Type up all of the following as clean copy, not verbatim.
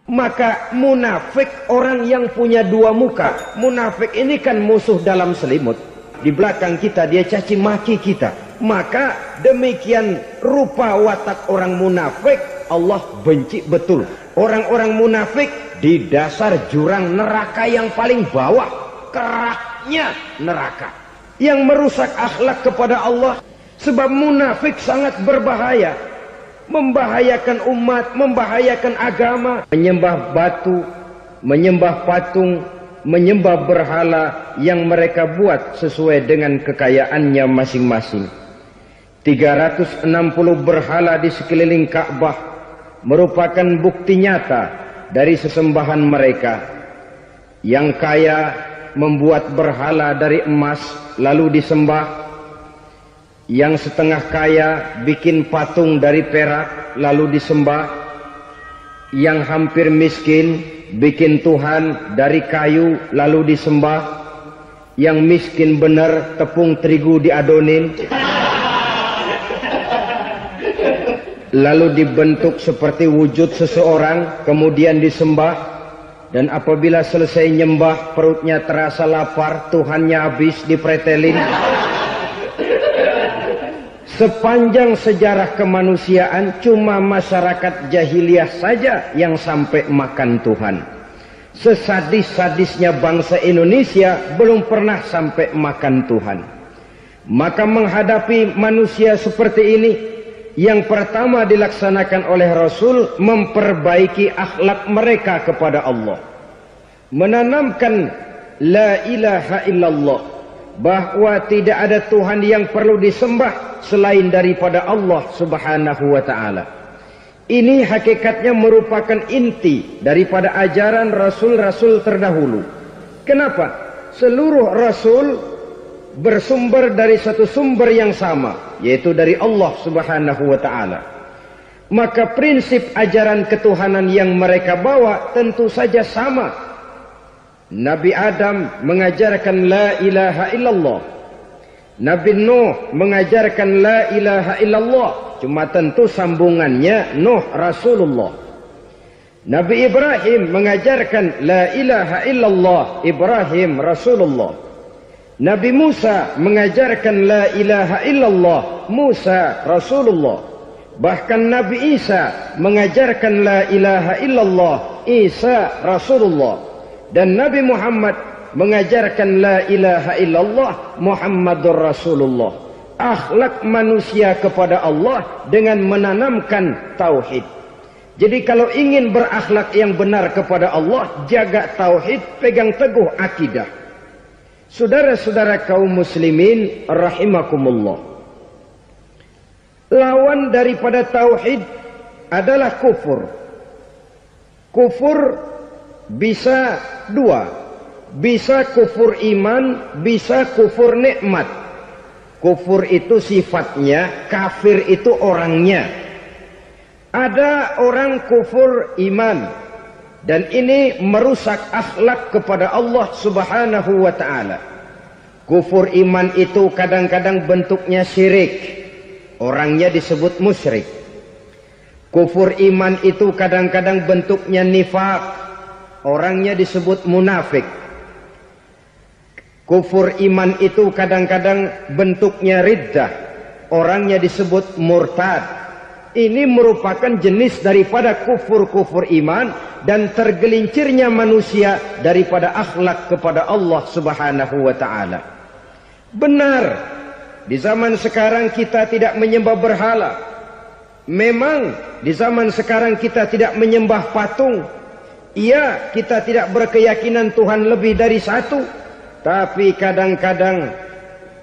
Maka munafik orang yang punya dua muka. Munafik ini kan musuh dalam selimut. Di belakang kita dia caci maki kita. Maka demikian rupa watak orang munafik Allah benci betul. Orang-orang munafik di dasar jurang neraka yang paling bawah. Keraknya neraka. Yang merusak akhlak kepada Allah. Sebab munafik sangat berbahaya. Membahayakan umat, membahayakan agama, menyembah batu, menyembah patung, menyembah berhala yang mereka buat sesuai dengan kekayaannya masing-masing. 360 berhala di sekeliling Ka'bah merupakan bukti nyata dari sesembahan mereka. Yang kaya membuat berhala dari emas lalu disembah. Yang setengah kaya bikin patung dari perak lalu disembah. Yang hampir miskin bikin Tuhan dari kayu lalu disembah. Yang miskin benar tepung terigu diadonin lalu dibentuk seperti wujud seseorang kemudian disembah. Dan apabila selesai nyembah perutnya terasa lapar, Tuhannya habis dipretelin. Sepanjang sejarah kemanusiaan cuma masyarakat jahiliyah saja yang sampai makan Tuhan. Sesadis-sadisnya bangsa Indonesia belum pernah sampai makan Tuhan. Maka menghadapi manusia seperti ini, yang pertama dilaksanakan oleh Rasul memperbaiki akhlak mereka kepada Allah. Menanamkan la ilaha illallah, bahwa tidak ada Tuhan yang perlu disembah selain daripada Allah Subhanahu wa ta'ala. Ini hakikatnya merupakan inti daripada ajaran rasul-rasul terdahulu. Kenapa? Seluruh rasul bersumber dari satu sumber yang sama, yaitu dari Allah Subhanahu wa ta'ala. Maka prinsip ajaran ketuhanan yang mereka bawa tentu saja sama. Nabi Adam mengajarkan la ilaha illallah. Nabi Nuh mengajarkan la ilaha illallah. Cuma tentu sambungannya Nuh Rasulullah. Nabi Ibrahim mengajarkan la ilaha illallah. Ibrahim Rasulullah. Nabi Musa mengajarkan la ilaha illallah. Musa Rasulullah. Bahkan Nabi Isa mengajarkan la ilaha illallah. Isa Rasulullah. Dan Nabi Muhammad mengajarkan la ilaha illallah Muhammadur Rasulullah. Akhlak manusia kepada Allah dengan menanamkan tauhid. Jadi kalau ingin berakhlak yang benar kepada Allah, jaga tauhid, pegang teguh akidah. Saudara-saudara kaum muslimin rahimakumullah. Lawan daripada tauhid adalah kufur. Kufur bisa dua, bisa kufur iman, bisa kufur nikmat. Kufur itu sifatnya, kafir itu orangnya. Ada orang kufur iman, dan ini merusak akhlak kepada Allah Subhanahu wa ta'ala. Kufur iman itu kadang-kadang bentuknya syirik, orangnya disebut musyrik. Kufur iman itu kadang-kadang bentuknya nifaq, orangnya disebut munafik. Kufur iman itu kadang-kadang bentuknya riddah, orangnya disebut murtad. Ini merupakan jenis daripada kufur-kufur iman dan tergelincirnya manusia daripada akhlak kepada Allah Subhanahu wa ta'ala. Benar, di zaman sekarang kita tidak menyembah berhala. Memang di zaman sekarang kita tidak menyembah patung. Iya, kita tidak berkeyakinan Tuhan lebih dari satu. Tapi kadang-kadang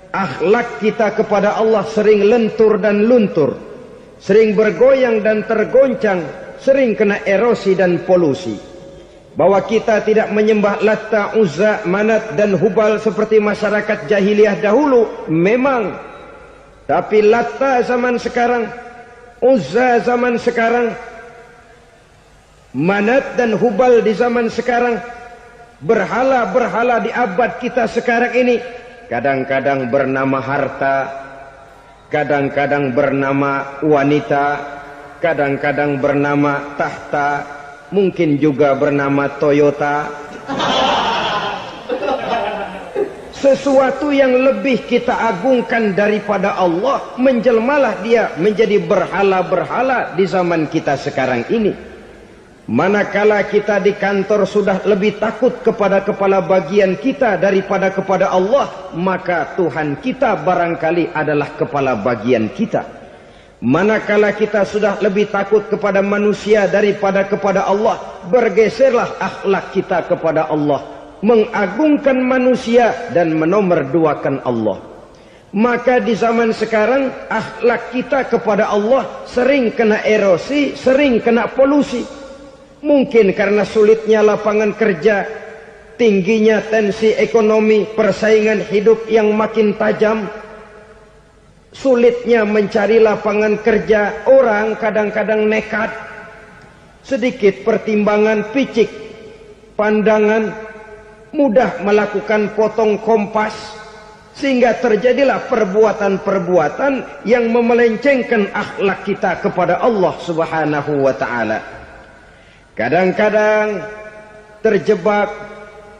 akhlak kita kepada Allah sering lentur dan luntur. Sering bergoyang dan tergoncang. Sering kena erosi dan polusi. Bahwa kita tidak menyembah Latta, Uzza, Manat dan Hubal seperti masyarakat jahiliyah dahulu. Memang. Tapi Latta zaman sekarang, Uzza zaman sekarang, Manat dan Hubal di zaman sekarang, berhala-berhala di abad kita sekarang ini, kadang-kadang bernama harta, kadang-kadang bernama wanita, kadang-kadang bernama tahta, mungkin juga bernama Toyota. Sesuatu yang lebih kita agungkan daripada Allah, menjelmalah dia menjadi berhala-berhala di zaman kita sekarang ini. Manakala kita di kantor sudah lebih takut kepada kepala bagian kita daripada kepada Allah, maka Tuhan kita barangkali adalah kepala bagian kita. Manakala kita sudah lebih takut kepada manusia daripada kepada Allah, bergeserlah akhlak kita kepada Allah, mengagungkan manusia dan menomorduakan Allah. Maka di zaman sekarang akhlak kita kepada Allah sering kena erosi, sering kena polusi. Mungkin karena sulitnya lapangan kerja, tingginya tensi ekonomi, persaingan hidup yang makin tajam, sulitnya mencari lapangan kerja, orang kadang-kadang nekat, sedikit pertimbangan, picik pandangan, mudah melakukan potong kompas, sehingga terjadilah perbuatan-perbuatan yang memelencengkan akhlak kita kepada Allah Subhanahu wa ta'ala. Kadang-kadang terjebak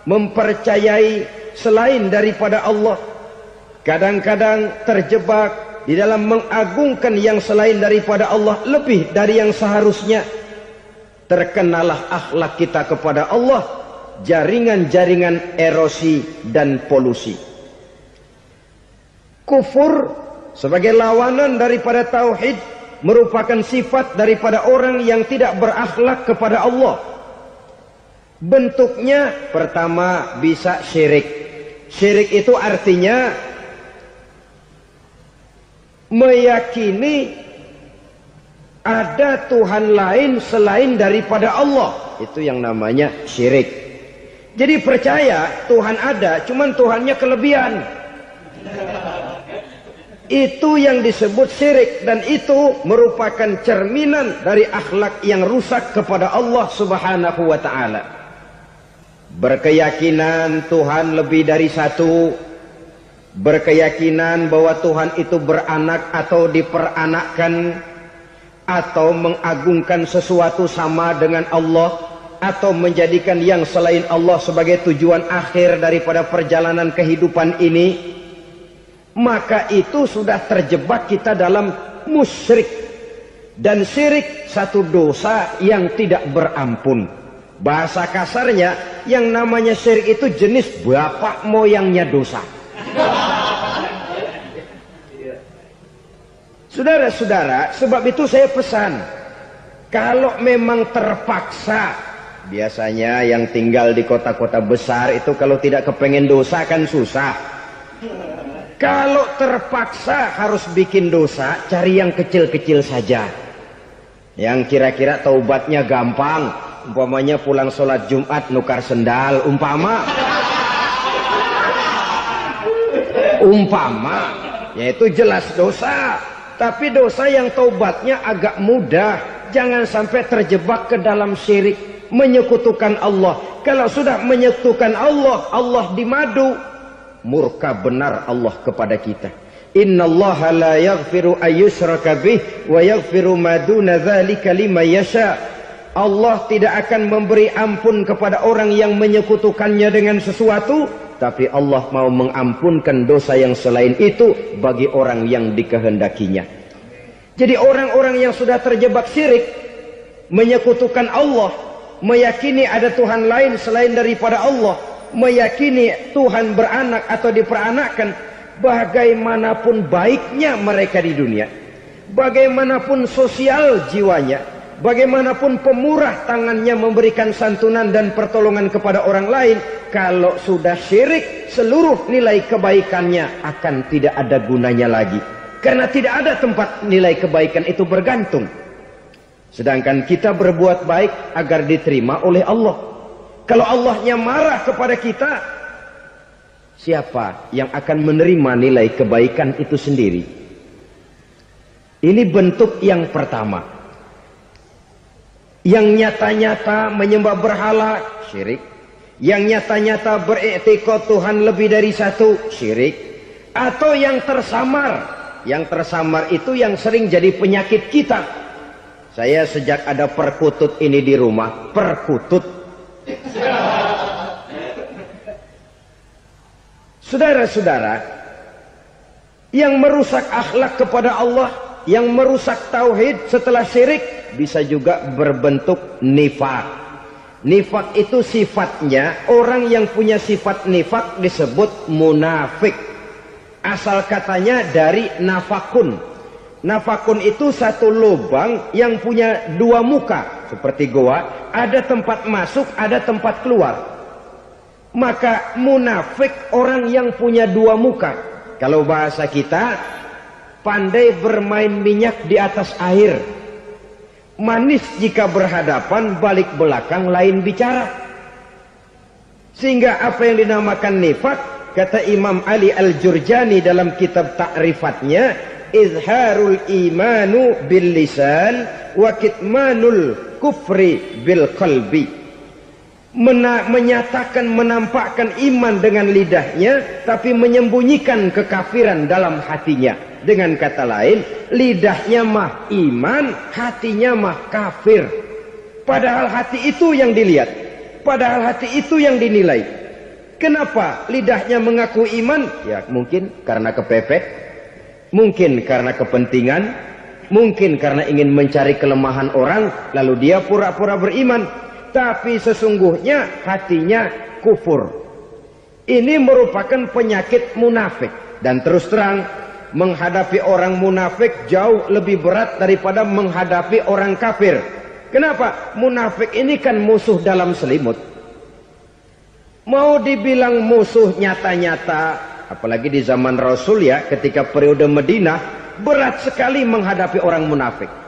mempercayai selain daripada Allah. Kadang-kadang terjebak di dalam mengagungkan yang selain daripada Allah lebih dari yang seharusnya. Terkenalah akhlak kita kepada Allah jaringan-jaringan erosi dan polusi. Kufur sebagai lawanan daripada tauhid merupakan sifat daripada orang yang tidak berakhlak kepada Allah. Bentuknya pertama bisa syirik. Syirik itu artinya meyakini ada Tuhan lain selain daripada Allah. Itu yang namanya syirik. Jadi percaya Tuhan ada, cuman Tuhannya kelebihan. Itu yang disebut syirik, dan itu merupakan cerminan dari akhlak yang rusak kepada Allah Subhanahu wa ta'ala. Berkeyakinan Tuhan lebih dari satu, berkeyakinan bahwa Tuhan itu beranak atau diperanakkan, atau mengagungkan sesuatu sama dengan Allah, atau menjadikan yang selain Allah sebagai tujuan akhir daripada perjalanan kehidupan ini, maka itu sudah terjebak kita dalam musyrik. Dan syirik satu dosa yang tidak berampun. Bahasa kasarnya, yang namanya syirik itu jenis bapak moyangnya dosa. Saudara-saudara, sebab itu saya pesan, kalau memang terpaksa, biasanya yang tinggal di kota-kota besar itu kalau tidak kepengen dosa kan susah. Kalau terpaksa harus bikin dosa, cari yang kecil-kecil saja, yang kira-kira taubatnya gampang. Umpamanya pulang sholat Jumat nukar sendal, umpama, yaitu jelas dosa. Tapi dosa yang taubatnya agak mudah. Jangan sampai terjebak ke dalam syirik, menyekutukan Allah. Kalau sudah menyekutukan Allah, Allah dimadu, murka benar Allah kepada kita. Innallaha la yaghfiru ayyushraka bih wa yaghfiru ma duna dzalika liman yasha. Allah tidak akan memberi ampun kepada orang yang menyekutukannya dengan sesuatu, tapi Allah mau mengampunkan dosa yang selain itu bagi orang yang dikehendakinya. Jadi orang-orang yang sudah terjebak syirik, menyekutukan Allah, meyakini ada Tuhan lain selain daripada Allah, meyakini Tuhan beranak atau diperanakkan, bagaimanapun baiknya mereka di dunia, bagaimanapun sosial jiwanya, bagaimanapun pemurah tangannya memberikan santunan dan pertolongan kepada orang lain, kalau sudah syirik, seluruh nilai kebaikannya akan tidak ada gunanya lagi. Karena tidak ada tempat nilai kebaikan itu bergantung. Sedangkan kita berbuat baik agar diterima oleh Allah. Kalau Allahnya marah kepada kita, siapa yang akan menerima nilai kebaikan itu sendiri? Ini bentuk yang pertama. Yang nyata-nyata menyembah berhala, syirik. Yang nyata-nyata beriktikad Tuhan lebih dari satu, syirik. Atau yang tersamar. Yang tersamar itu yang sering jadi penyakit kita. Saya sejak ada perkutut ini di rumah, perkutut. Saudara-saudara, yang merusak akhlak kepada Allah, yang merusak tauhid setelah syirik, bisa juga berbentuk nifak. Nifak itu sifatnya, orang yang punya sifat nifak disebut munafik. Asal katanya dari nafakun. Nafakun itu satu lubang yang punya dua muka, seperti goa, ada tempat masuk, ada tempat keluar. Maka munafik orang yang punya dua muka. Kalau bahasa kita, pandai bermain minyak di atas air. Manis jika berhadapan, balik belakang lain bicara. Sehingga apa yang dinamakan nifak, kata Imam Ali Al-Jurjani dalam kitab ta'rifatnya, izharul imanu bil lisan wa kitmanul kufri bil qalbi. Menyatakan, menampakkan iman dengan lidahnya, tapi menyembunyikan kekafiran dalam hatinya. Dengan kata lain, lidahnya mah iman, hatinya mah kafir. Padahal hati itu yang dilihat, padahal hati itu yang dinilai. Kenapa lidahnya mengaku iman? Ya mungkin karena kepepet, mungkin karena kepentingan, mungkin karena ingin mencari kelemahan orang, lalu dia pura-pura beriman. Tapi sesungguhnya hatinya kufur. Ini merupakan penyakit munafik. Dan terus terang, menghadapi orang munafik jauh lebih berat daripada menghadapi orang kafir. Kenapa? Munafik ini kan musuh dalam selimut. Mau dibilang musuh nyata-nyata, apalagi di zaman Rasul ya, ketika periode Madinah, berat sekali menghadapi orang munafik.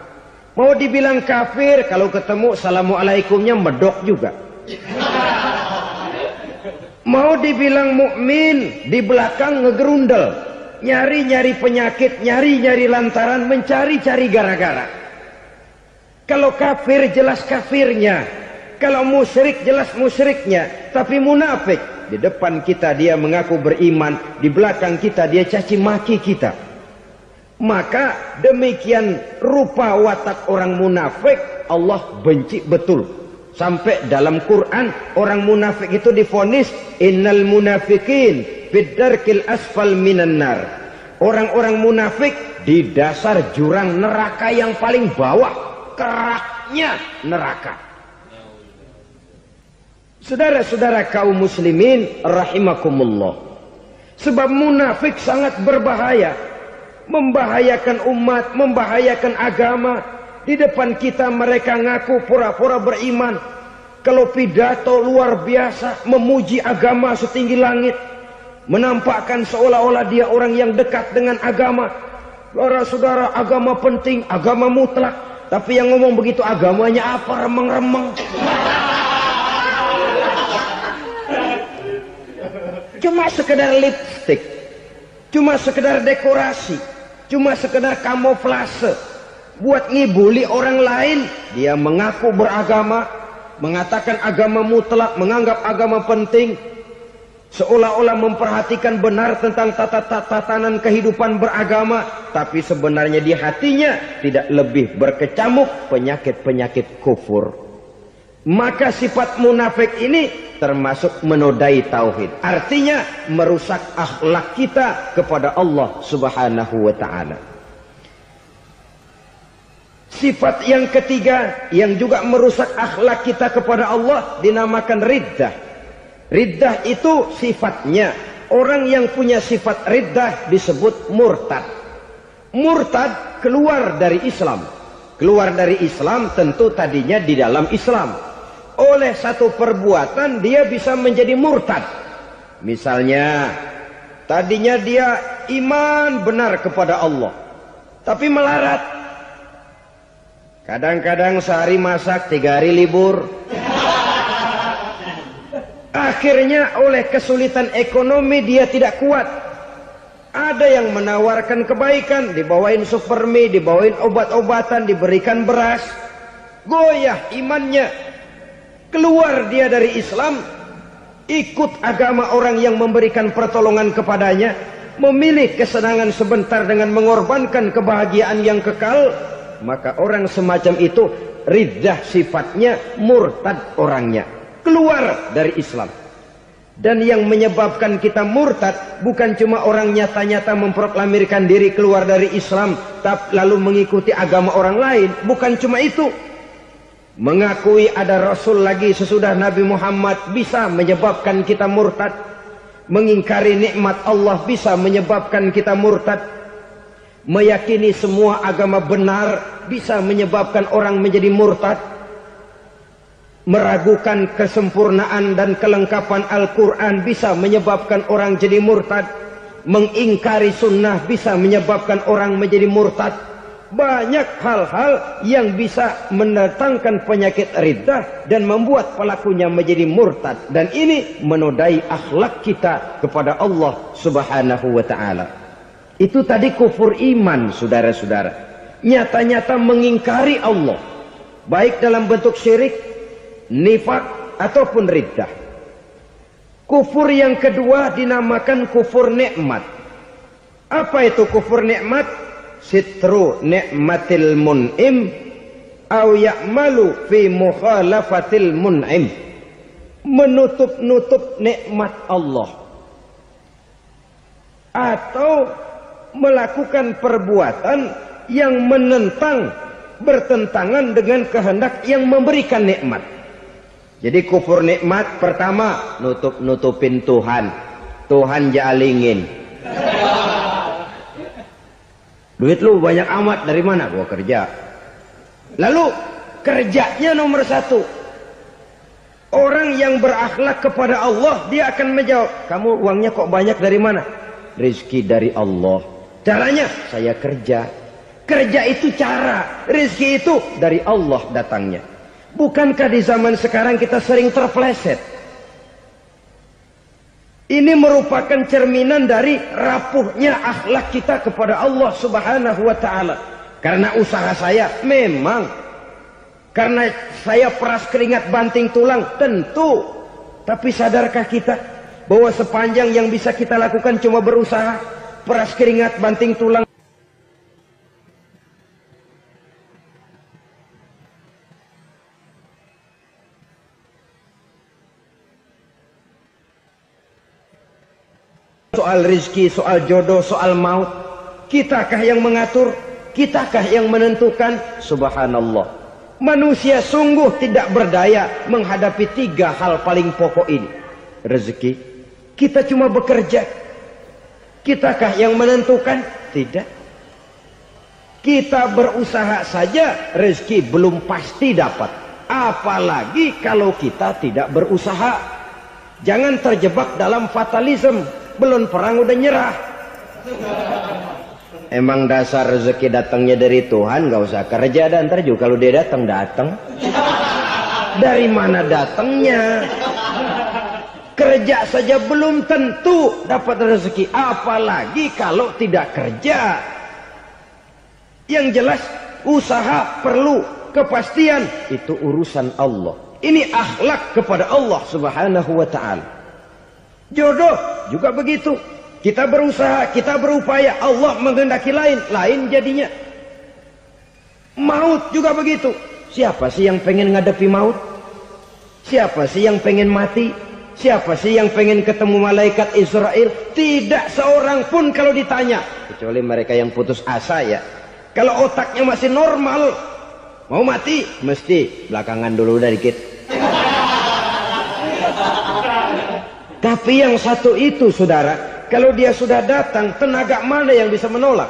Mau dibilang kafir, kalau ketemu assalamualaikumnya medok juga. Mau dibilang mukmin, di belakang ngegerundel, nyari-nyari penyakit, nyari-nyari lantaran, mencari-cari gara-gara. Kalau kafir jelas kafirnya, kalau musyrik jelas musyriknya. Tapi munafik, di depan kita dia mengaku beriman, di belakang kita dia caci maki kita. Maka demikian rupa watak orang munafik, Allah benci betul. Sampai dalam Quran orang munafik itu divonis innal munafiqin fid darkil asfal minan nar. Orang-orang munafik di dasar jurang neraka yang paling bawah, keraknya neraka. Saudara-saudara kaum muslimin rahimakumullah. Sebab munafik sangat berbahaya. Membahayakan umat, membahayakan agama. Di depan kita mereka ngaku pura-pura beriman. Kalau pidato luar biasa, memuji agama setinggi langit, menampakkan seolah-olah dia orang yang dekat dengan agama. Saudara-saudara, agama penting, agama mutlak. Tapi yang ngomong begitu agamanya apa? Remeng-remeng. Cuma sekedar lipstick, cuma sekedar dekorasi, cuma sekedar kamuflase buat ngibuli orang lain. Dia mengaku beragama, mengatakan agama mutlak, menganggap agama penting, seolah-olah memperhatikan benar tentang tatanan kehidupan beragama, tapi sebenarnya di hatinya tidak lebih berkecamuk penyakit-penyakit kufur. Maka sifat munafik ini termasuk menodai tauhid. Artinya merusak akhlak kita kepada Allah Subhanahu wa ta'ala. Sifat yang ketiga yang juga merusak akhlak kita kepada Allah dinamakan riddah. Riddah itu sifatnya, orang yang punya sifat riddah disebut murtad. Murtad keluar dari Islam. Keluar dari Islam tentu tadinya di dalam Islam. Oleh satu perbuatan dia bisa menjadi murtad. Misalnya tadinya dia iman benar kepada Allah, tapi melarat. Kadang-kadang sehari masak, 3 hari libur. Akhirnya oleh kesulitan ekonomi dia tidak kuat. Ada yang menawarkan kebaikan, dibawain supermi, dibawain obat-obatan, diberikan beras. Goyah imannya. Keluar dia dari Islam, ikut agama orang yang memberikan pertolongan kepadanya, memilih kesenangan sebentar dengan mengorbankan kebahagiaan yang kekal. maka orang semacam itu riddah sifatnya, murtad orangnya, keluar dari Islam. Dan yang menyebabkan kita murtad bukan cuma orang nyata-nyata memproklamirkan diri keluar dari Islam tapi lalu mengikuti agama orang lain, bukan cuma itu. Mengakui ada Rasul lagi sesudah Nabi Muhammad bisa menyebabkan kita murtad. Mengingkari nikmat Allah bisa menyebabkan kita murtad. Meyakini semua agama benar bisa menyebabkan orang menjadi murtad. Meragukan kesempurnaan dan kelengkapan Al-Quran bisa menyebabkan orang jadi murtad. Mengingkari sunnah bisa menyebabkan orang menjadi murtad. Banyak hal-hal yang bisa mendatangkan penyakit riddah dan membuat pelakunya menjadi murtad. Dan ini menodai akhlak kita kepada Allah Subhanahu wa ta'ala. Itu tadi kufur iman, saudara-saudara. Nyata-nyata mengingkari Allah, baik dalam bentuk syirik, nifak, ataupun riddah. Kufur yang kedua dinamakan kufur nikmat. Apa itu kufur nikmat? Sitru ni'matil mun'im au ya'malu fi mukhalafatil mun'im. Menutup-nutup nikmat Allah atau melakukan perbuatan yang menentang, bertentangan dengan kehendak yang memberikan nikmat. Jadi kufur nikmat pertama, nutup-nutupin Tuhan. Tuhan jalingin. Duit lu banyak amat, dari mana? Gua kerja. Lalu kerjanya nomor satu. Orang yang berakhlak kepada Allah, dia akan menjawab, kamu uangnya kok banyak, dari mana? Rezeki dari Allah. Caranya, saya kerja. Kerja itu cara, rezeki itu dari Allah datangnya. Bukankah di zaman sekarang kita sering terpleset? Ini merupakan cerminan dari rapuhnya akhlak kita kepada Allah Subhanahu wa ta'ala. Karena usaha saya memang, karena saya peras keringat banting tulang, tentu. Tapi sadarkah kita bahwa sepanjang yang bisa kita lakukan cuma berusaha, peras keringat banting tulang? Soal rizki, soal jodoh, soal maut, kitakah yang mengatur? Kitakah yang menentukan? Subhanallah. Manusia sungguh tidak berdaya menghadapi tiga hal paling pokok ini. Rezeki, kita cuma bekerja. Kitakah yang menentukan? Tidak. Kita berusaha saja, rezeki belum pasti dapat. Apalagi kalau kita tidak berusaha. Jangan terjebak dalam fatalisme. Belum perang udah nyerah. Emang dasar rezeki datangnya dari Tuhan, gak usah kerja, dan ntar juga kalau dia datang. Dari mana datangnya? Kerja saja belum tentu dapat rezeki, apalagi kalau tidak kerja. Yang jelas usaha perlu kepastian, itu urusan Allah. Ini akhlak kepada Allah Subhanahu wa ta'ala. Jodoh juga begitu. Kita berusaha, kita berupaya, Allah menghendaki lain, lain jadinya. Maut juga begitu. Siapa sih yang pengen ngadepi maut? Siapa sih yang pengen mati? Siapa sih yang pengen ketemu malaikat Israel? Tidak seorang pun kalau ditanya, kecuali mereka yang putus asa ya. Kalau otaknya masih normal, mau mati mesti belakangan dulu udah dikit. Tapi yang satu itu, saudara, kalau dia sudah datang, tenaga mana yang bisa menolak?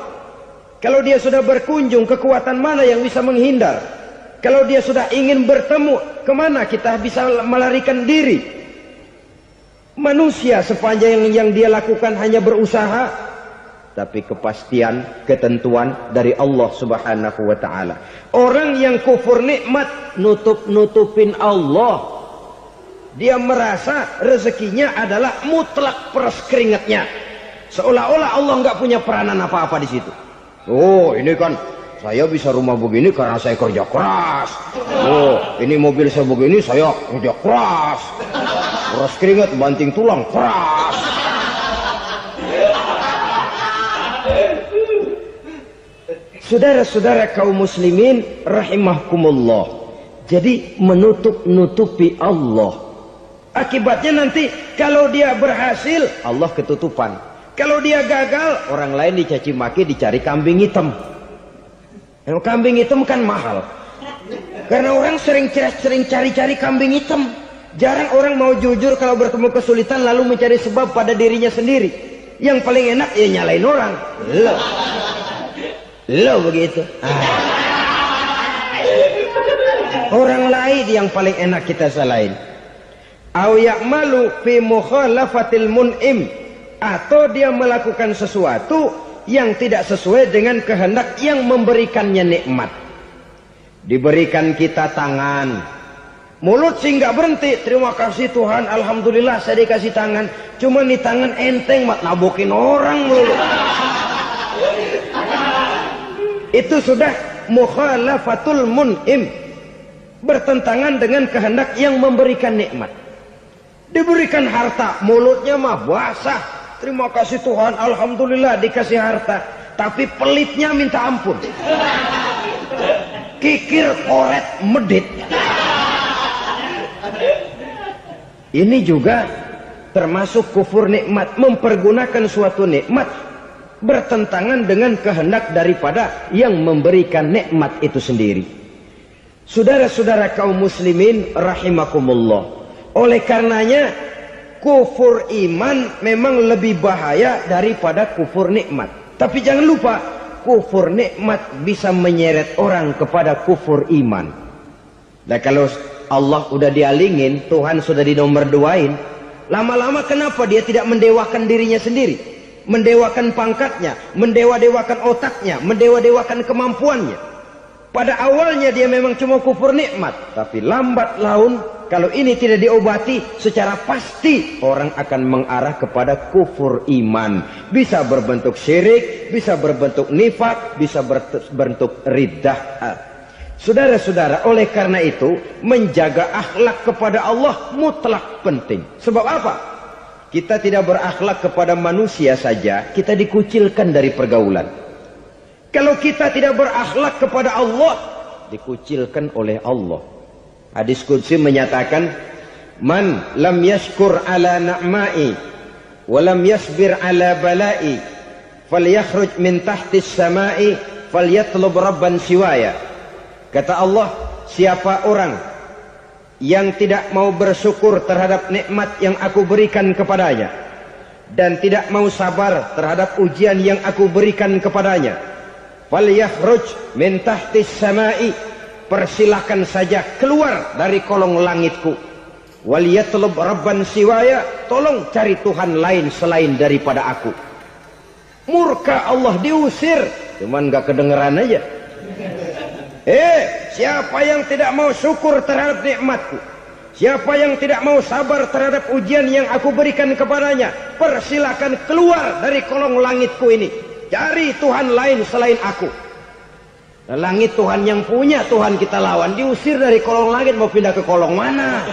Kalau dia sudah berkunjung, kekuatan mana yang bisa menghindar? Kalau dia sudah ingin bertemu, kemana kita bisa melarikan diri? Manusia sepanjang yang dia lakukan hanya berusaha, tapi kepastian, ketentuan dari Allah Subhanahu wa ta'ala. Orang yang kufur nikmat, nutupin Allah. Dia merasa rezekinya adalah mutlak peras keringatnya. Seolah-olah Allah nggak punya peranan apa-apa di situ. Oh, ini kan saya bisa rumah begini karena saya kerja keras. Oh, ini mobil saya begini, saya kerja keras. Peras keringat, banting tulang, keras. Saudara-saudara kaum muslimin rahimahkumullah. Jadi menutup-nutupi Allah. Akibatnya nanti kalau dia berhasil, Allah ketutupan. Kalau dia gagal, orang lain dicaci maki, dicari kambing hitam. Kambing hitam kan mahal. Karena orang sering cari-cari kambing hitam. Jarang orang mau jujur kalau bertemu kesulitan lalu mencari sebab pada dirinya sendiri. Yang paling enak ya nyalain orang. Lo begitu. Orang lain yang paling enak kita salahin. Au ya'malu fi mukhalafatil mun'im, atau dia melakukan sesuatu yang tidak sesuai dengan kehendak yang memberikannya nikmat. Diberikan kita tangan, mulut sih nggak berhenti. Terima kasih Tuhan, alhamdulillah saya dikasih tangan. Cuma nih tangan enteng mat nabokin orang mulu. Itu sudah mukhalafatul mun'im, bertentangan dengan kehendak yang memberikan nikmat. Diberikan harta, mulutnya mah basah. Terima kasih Tuhan, alhamdulillah dikasih harta. Tapi pelitnya minta ampun. Kikir, koret, medit. Ini juga termasuk kufur nikmat, mempergunakan suatu nikmat bertentangan dengan kehendak daripada yang memberikan nikmat itu sendiri. Saudara-saudara kaum muslimin rahimakumullah. Oleh karenanya kufur iman memang lebih bahaya daripada kufur nikmat. Tapi jangan lupa, kufur nikmat bisa menyeret orang kepada kufur iman. Nah kalau Allah udah dialingin, Tuhan sudah dinomor duain, lama-lama kenapa dia tidak mendewakan dirinya sendiri? Mendewakan pangkatnya, mendewa-dewakan otaknya, mendewa-dewakan kemampuannya. Pada awalnya dia memang cuma kufur nikmat, tapi lambat laun kalau ini tidak diobati secara pasti orang akan mengarah kepada kufur iman. Bisa berbentuk syirik, bisa berbentuk nifak, bisa berbentuk riddah. Saudara-saudara, oleh karena itu menjaga akhlak kepada Allah mutlak penting. Sebab apa? Kita tidak berakhlak kepada manusia saja, kita dikucilkan dari pergaulan. Kalau kita tidak berakhlak kepada Allah, dikucilkan oleh Allah. Hadis qudsi menyatakan, man lam yashkur ala na'ma'i wa lam yasbir ala bala'i falyakhruj min tahtis sama'i falyatlub rabban siwaya. Kata Allah, siapa orang yang tidak mau bersyukur terhadap nikmat yang aku berikan kepadanya dan tidak mau sabar terhadap ujian yang aku berikan kepadanya, falyakhruj min tahtis sama'i, persilahkan saja keluar dari kolong langitku, waliyatlub rabban siwaya, tolong cari Tuhan lain selain daripada aku. Murka Allah, diusir, cuman gak kedengeran aja. Siapa yang tidak mau syukur terhadap nikmatku, siapa yang tidak mau sabar terhadap ujian yang aku berikan kepadanya, persilakan keluar dari kolong langitku ini, cari Tuhan lain selain aku. Nah, langit Tuhan yang punya, Tuhan kita lawan, diusir dari kolong langit, mau pindah ke kolong mana?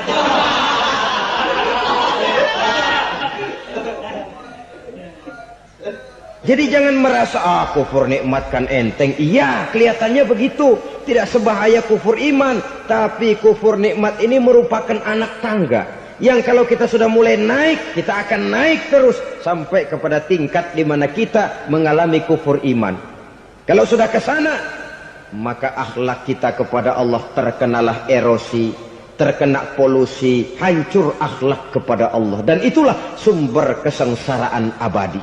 Jadi jangan merasa kufur nikmat kan enteng. Iya, kelihatannya begitu, tidak sebahaya kufur iman. Tapi kufur nikmat ini merupakan anak tangga yang kalau kita sudah mulai naik, kita akan naik terus sampai kepada tingkat di mana kita mengalami kufur iman. Kalau sudah ke sana, maka akhlak kita kepada Allah terkenalah erosi, terkena polusi, hancur akhlak kepada Allah, dan itulah sumber kesengsaraan abadi.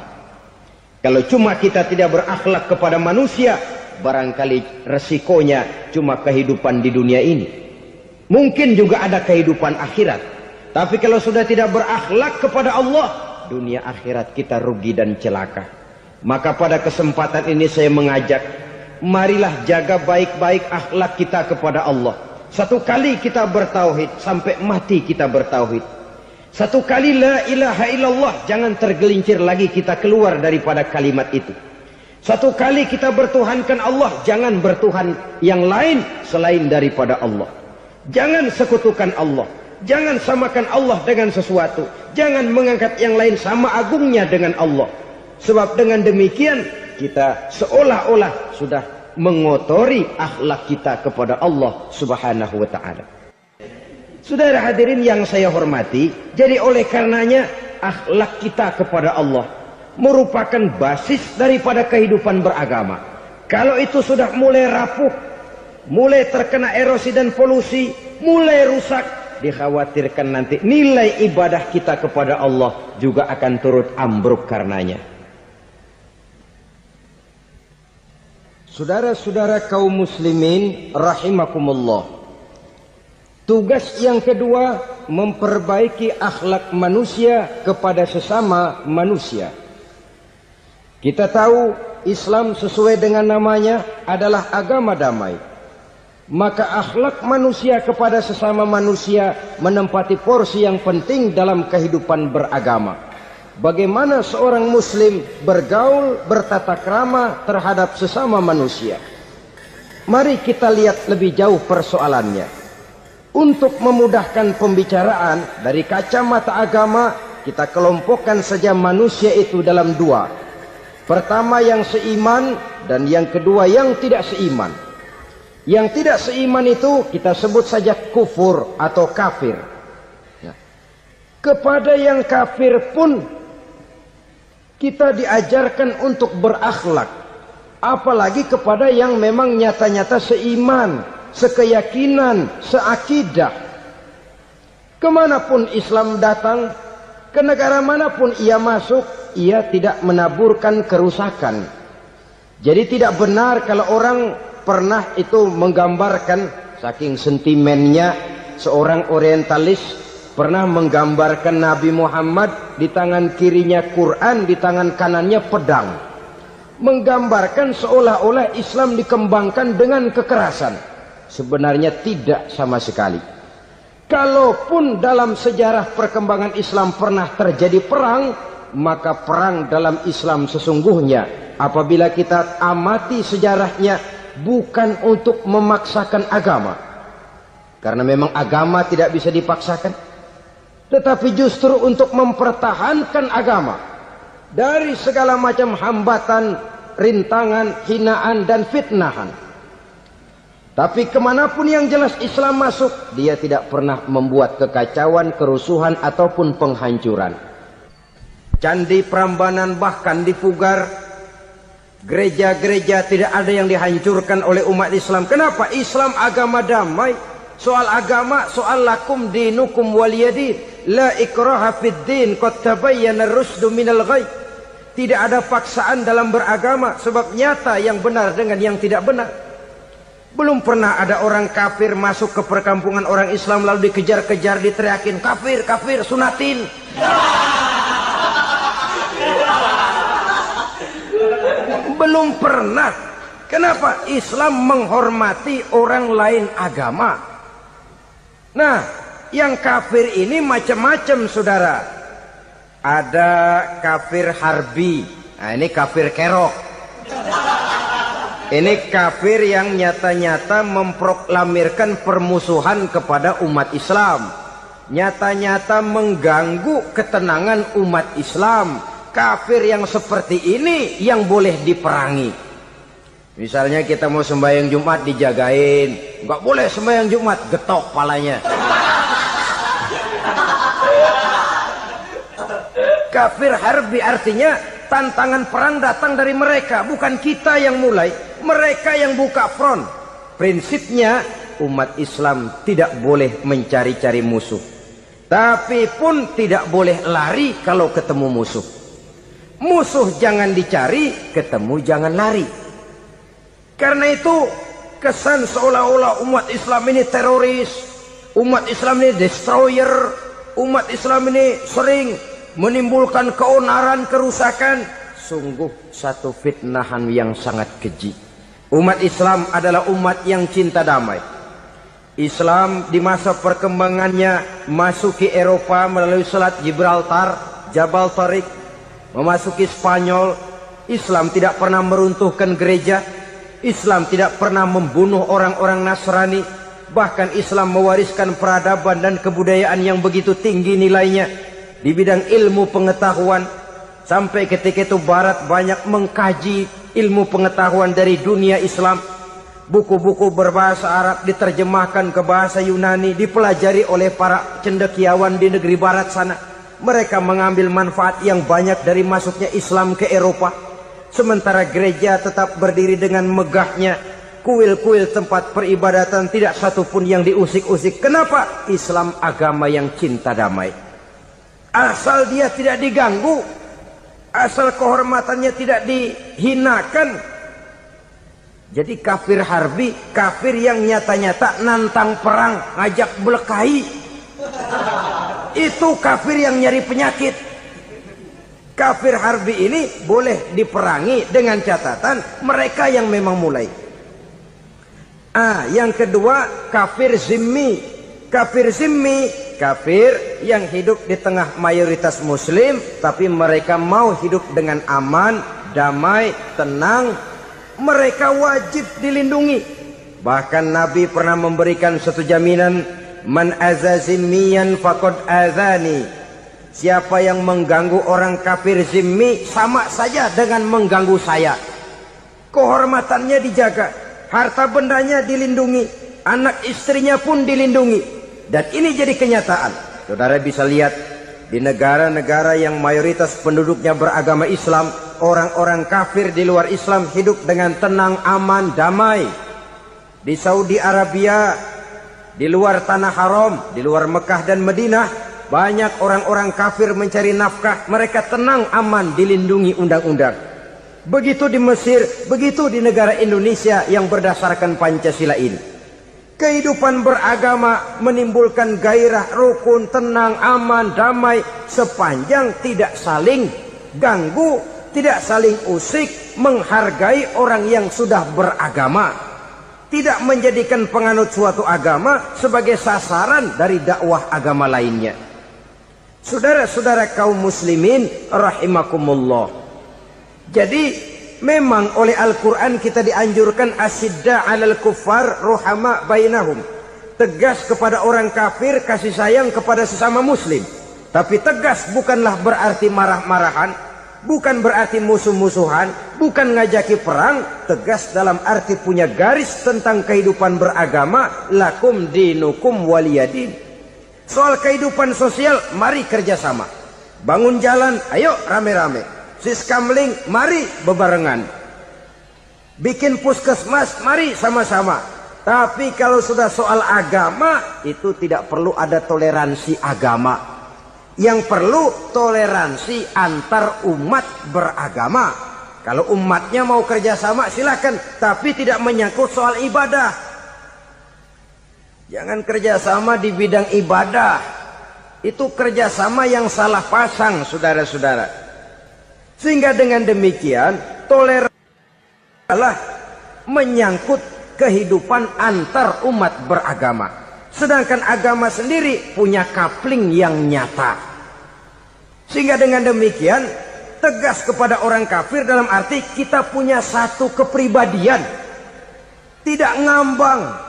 Kalau cuma kita tidak berakhlak kepada manusia, barangkali resikonya cuma kehidupan di dunia ini. Mungkin juga ada kehidupan akhirat. Tapi kalau sudah tidak berakhlak kepada Allah, dunia akhirat kita rugi dan celaka. Maka pada kesempatan ini saya mengajak, marilah jaga baik-baik akhlak kita kepada Allah. Satu kali kita bertauhid, sampai mati kita bertauhid. Satu kali la ilaha illallah, jangan tergelincir lagi kita keluar daripada kalimat itu. Satu kali kita bertuhankan Allah, jangan bertuhan yang lain selain daripada Allah. Jangan sekutukan Allah, jangan samakan Allah dengan sesuatu, jangan mengangkat yang lain sama agungnya dengan Allah. Sebab dengan demikian kita seolah-olah sudah mengotori akhlak kita kepada Allah Subhanahu wa taala. Saudara hadirin yang saya hormati, jadi oleh karenanya akhlak kita kepada Allah merupakan basis daripada kehidupan beragama. Kalau itu sudah mulai rapuh, mulai terkena erosi dan polusi, mulai rusak, dikhawatirkan nanti nilai ibadah kita kepada Allah juga akan turut ambruk karenanya. Saudara-saudara kaum muslimin rahimakumullah, tugas yang kedua memperbaiki akhlak manusia kepada sesama manusia. Kita tahu Islam sesuai dengan namanya adalah agama damai. Maka akhlak manusia kepada sesama manusia menempati porsi yang penting dalam kehidupan beragama. Bagaimana seorang muslim bergaul, bertata krama terhadap sesama manusia. Mari kita lihat lebih jauh persoalannya. Untuk memudahkan pembicaraan dari kacamata agama, kita kelompokkan saja manusia itu dalam dua. Pertama yang seiman dan yang kedua yang tidak seiman. Yang tidak seiman itu kita sebut saja kufur atau kafir. Ya. Kepada yang kafir pun kita diajarkan untuk berakhlak. Apalagi kepada yang memang nyata-nyata seiman, sekeyakinan, seakidah. Kemanapun Islam datang, ke negara manapun ia masuk, ia tidak menaburkan kerusakan. Jadi tidak benar kalau orang pernah itu menggambarkan, saking sentimennya seorang orientalis pernah menggambarkan Nabi Muhammad di tangan kirinya Quran, di tangan kanannya pedang. Menggambarkan seolah-olah Islam dikembangkan dengan kekerasan. Sebenarnya tidak sama sekali. Kalaupun dalam sejarah perkembangan Islam pernah terjadi perang, maka perang dalam Islam sesungguhnya apabila kita amati sejarahnya bukan untuk memaksakan agama. Karena memang agama tidak bisa dipaksakan. Tetapi justru untuk mempertahankan agama dari segala macam hambatan, rintangan, hinaan, dan fitnahan. Tapi kemanapun yang jelas Islam masuk, dia tidak pernah membuat kekacauan, kerusuhan, ataupun penghancuran. Candi Prambanan bahkan dipugar, gereja-gereja tidak ada yang dihancurkan oleh umat Islam. Kenapa? Islam agama damai. Soal agama, soal lakum dinukum waliyadin. La ikraha fid din, qad tabayyana ar-rusdu minal ghayy. Tidak ada paksaan dalam beragama, sebab nyata yang benar dengan yang tidak benar. Belum pernah ada orang kafir masuk ke perkampungan orang Islam lalu dikejar-kejar, diteriakin kafir, kafir, sunatin. Belum pernah. Kenapa? Islam menghormati orang lain agama. Nah, yang kafir ini macam-macam saudara. Ada kafir harbi. Nah, ini kafir kerok. Ini kafir yang nyata-nyata memproklamirkan permusuhan kepada umat Islam. Nyata-nyata mengganggu ketenangan umat Islam. Kafir yang seperti ini yang boleh diperangi. Misalnya kita mau sembahyang Jumat dijagain, nggak boleh sembahyang Jumat, getok palanya. Kafir harbi artinya tantangan perang datang dari mereka, bukan kita yang mulai, mereka yang buka front. Prinsipnya umat Islam tidak boleh mencari-cari musuh, tapi pun tidak boleh lari kalau ketemu musuh. Musuh jangan dicari, ketemu jangan lari. Karena itu kesan seolah-olah umat Islam ini teroris, umat Islam ini destroyer, umat Islam ini sering menimbulkan keonaran, kerusakan. Sungguh satu fitnahan yang sangat keji. Umat Islam adalah umat yang cinta damai. Islam di masa perkembangannya masuki Eropa melalui Selat Gibraltar, Jabal Tariq, memasuki Spanyol. Islam tidak pernah meruntuhkan gereja. Islam tidak pernah membunuh orang-orang Nasrani. Bahkan Islam mewariskan peradaban dan kebudayaan yang begitu tinggi nilainya di bidang ilmu pengetahuan. Sampai ketika itu Barat banyak mengkaji ilmu pengetahuan dari dunia Islam. Buku-buku berbahasa Arab diterjemahkan ke bahasa Yunani, dipelajari oleh para cendekiawan di negeri barat sana. Mereka mengambil manfaat yang banyak dari masuknya Islam ke Eropa. Sementara gereja tetap berdiri dengan megahnya. Kuil-kuil tempat peribadatan tidak satupun yang diusik-usik. Kenapa? Islam agama yang cinta damai. Asal dia tidak diganggu, asal kehormatannya tidak dihinakan. Jadi kafir harbi, kafir yang nyata-nyata nantang perang, ngajak berkelahi. Itu kafir yang nyari penyakit. Kafir harbi ini boleh diperangi dengan catatan mereka yang memang mulai. Yang kedua, kafir zimmi. Kafir zimmi, kafir yang hidup di tengah mayoritas muslim, tapi mereka mau hidup dengan aman, damai, tenang. Mereka wajib dilindungi. Bahkan Nabi pernah memberikan satu jaminan, man aza zimmiyan faqad azani. Siapa yang mengganggu orang kafir zimmi sama saja dengan mengganggu saya. Kehormatannya dijaga, harta bendanya dilindungi, anak istrinya pun dilindungi. Dan ini jadi kenyataan. Saudara bisa lihat di negara-negara yang mayoritas penduduknya beragama Islam, orang-orang kafir di luar Islam hidup dengan tenang, aman, damai. Di Saudi Arabia, di luar tanah haram, di luar Mekah dan Madinah, banyak orang-orang kafir mencari nafkah. Mereka tenang, aman, dilindungi undang-undang. Begitu di Mesir, begitu di negara Indonesia yang berdasarkan Pancasila ini. Kehidupan beragama menimbulkan gairah, rukun, tenang, aman, damai, sepanjang tidak saling ganggu, tidak saling usik, menghargai orang yang sudah beragama, tidak menjadikan penganut suatu agama sebagai sasaran dari dakwah agama lainnya. Saudara-saudara kaum muslimin rahimakumullah. Jadi memang oleh Al-Quran kita dianjurkan asyidda 'alal kuffar ruhama bainahum. Tegas kepada orang kafir, kasih sayang kepada sesama muslim. Tapi tegas bukanlah berarti marah-marahan, bukan berarti musuh-musuhan, bukan ngajaki perang. Tegas dalam arti punya garis tentang kehidupan beragama, lakum dinukum waliyadin. Soal kehidupan sosial, mari kerjasama. Bangun jalan, ayo rame-rame. Siskamling, mari bebarengan. Bikin puskesmas, mari sama-sama. Tapi kalau sudah soal agama, itu tidak perlu ada toleransi agama. Yang perlu toleransi antar umat beragama. Kalau umatnya mau kerjasama silakan, tapi tidak menyangkut soal ibadah. Jangan kerjasama di bidang ibadah. Itu kerjasama yang salah pasang, saudara-saudara. Sehingga dengan demikian toleransi adalah menyangkut kehidupan antar umat beragama. Sedangkan agama sendiri punya coupling yang nyata. Sehingga dengan demikian tegas kepada orang kafir dalam arti kita punya satu kepribadian. Tidak ngambang.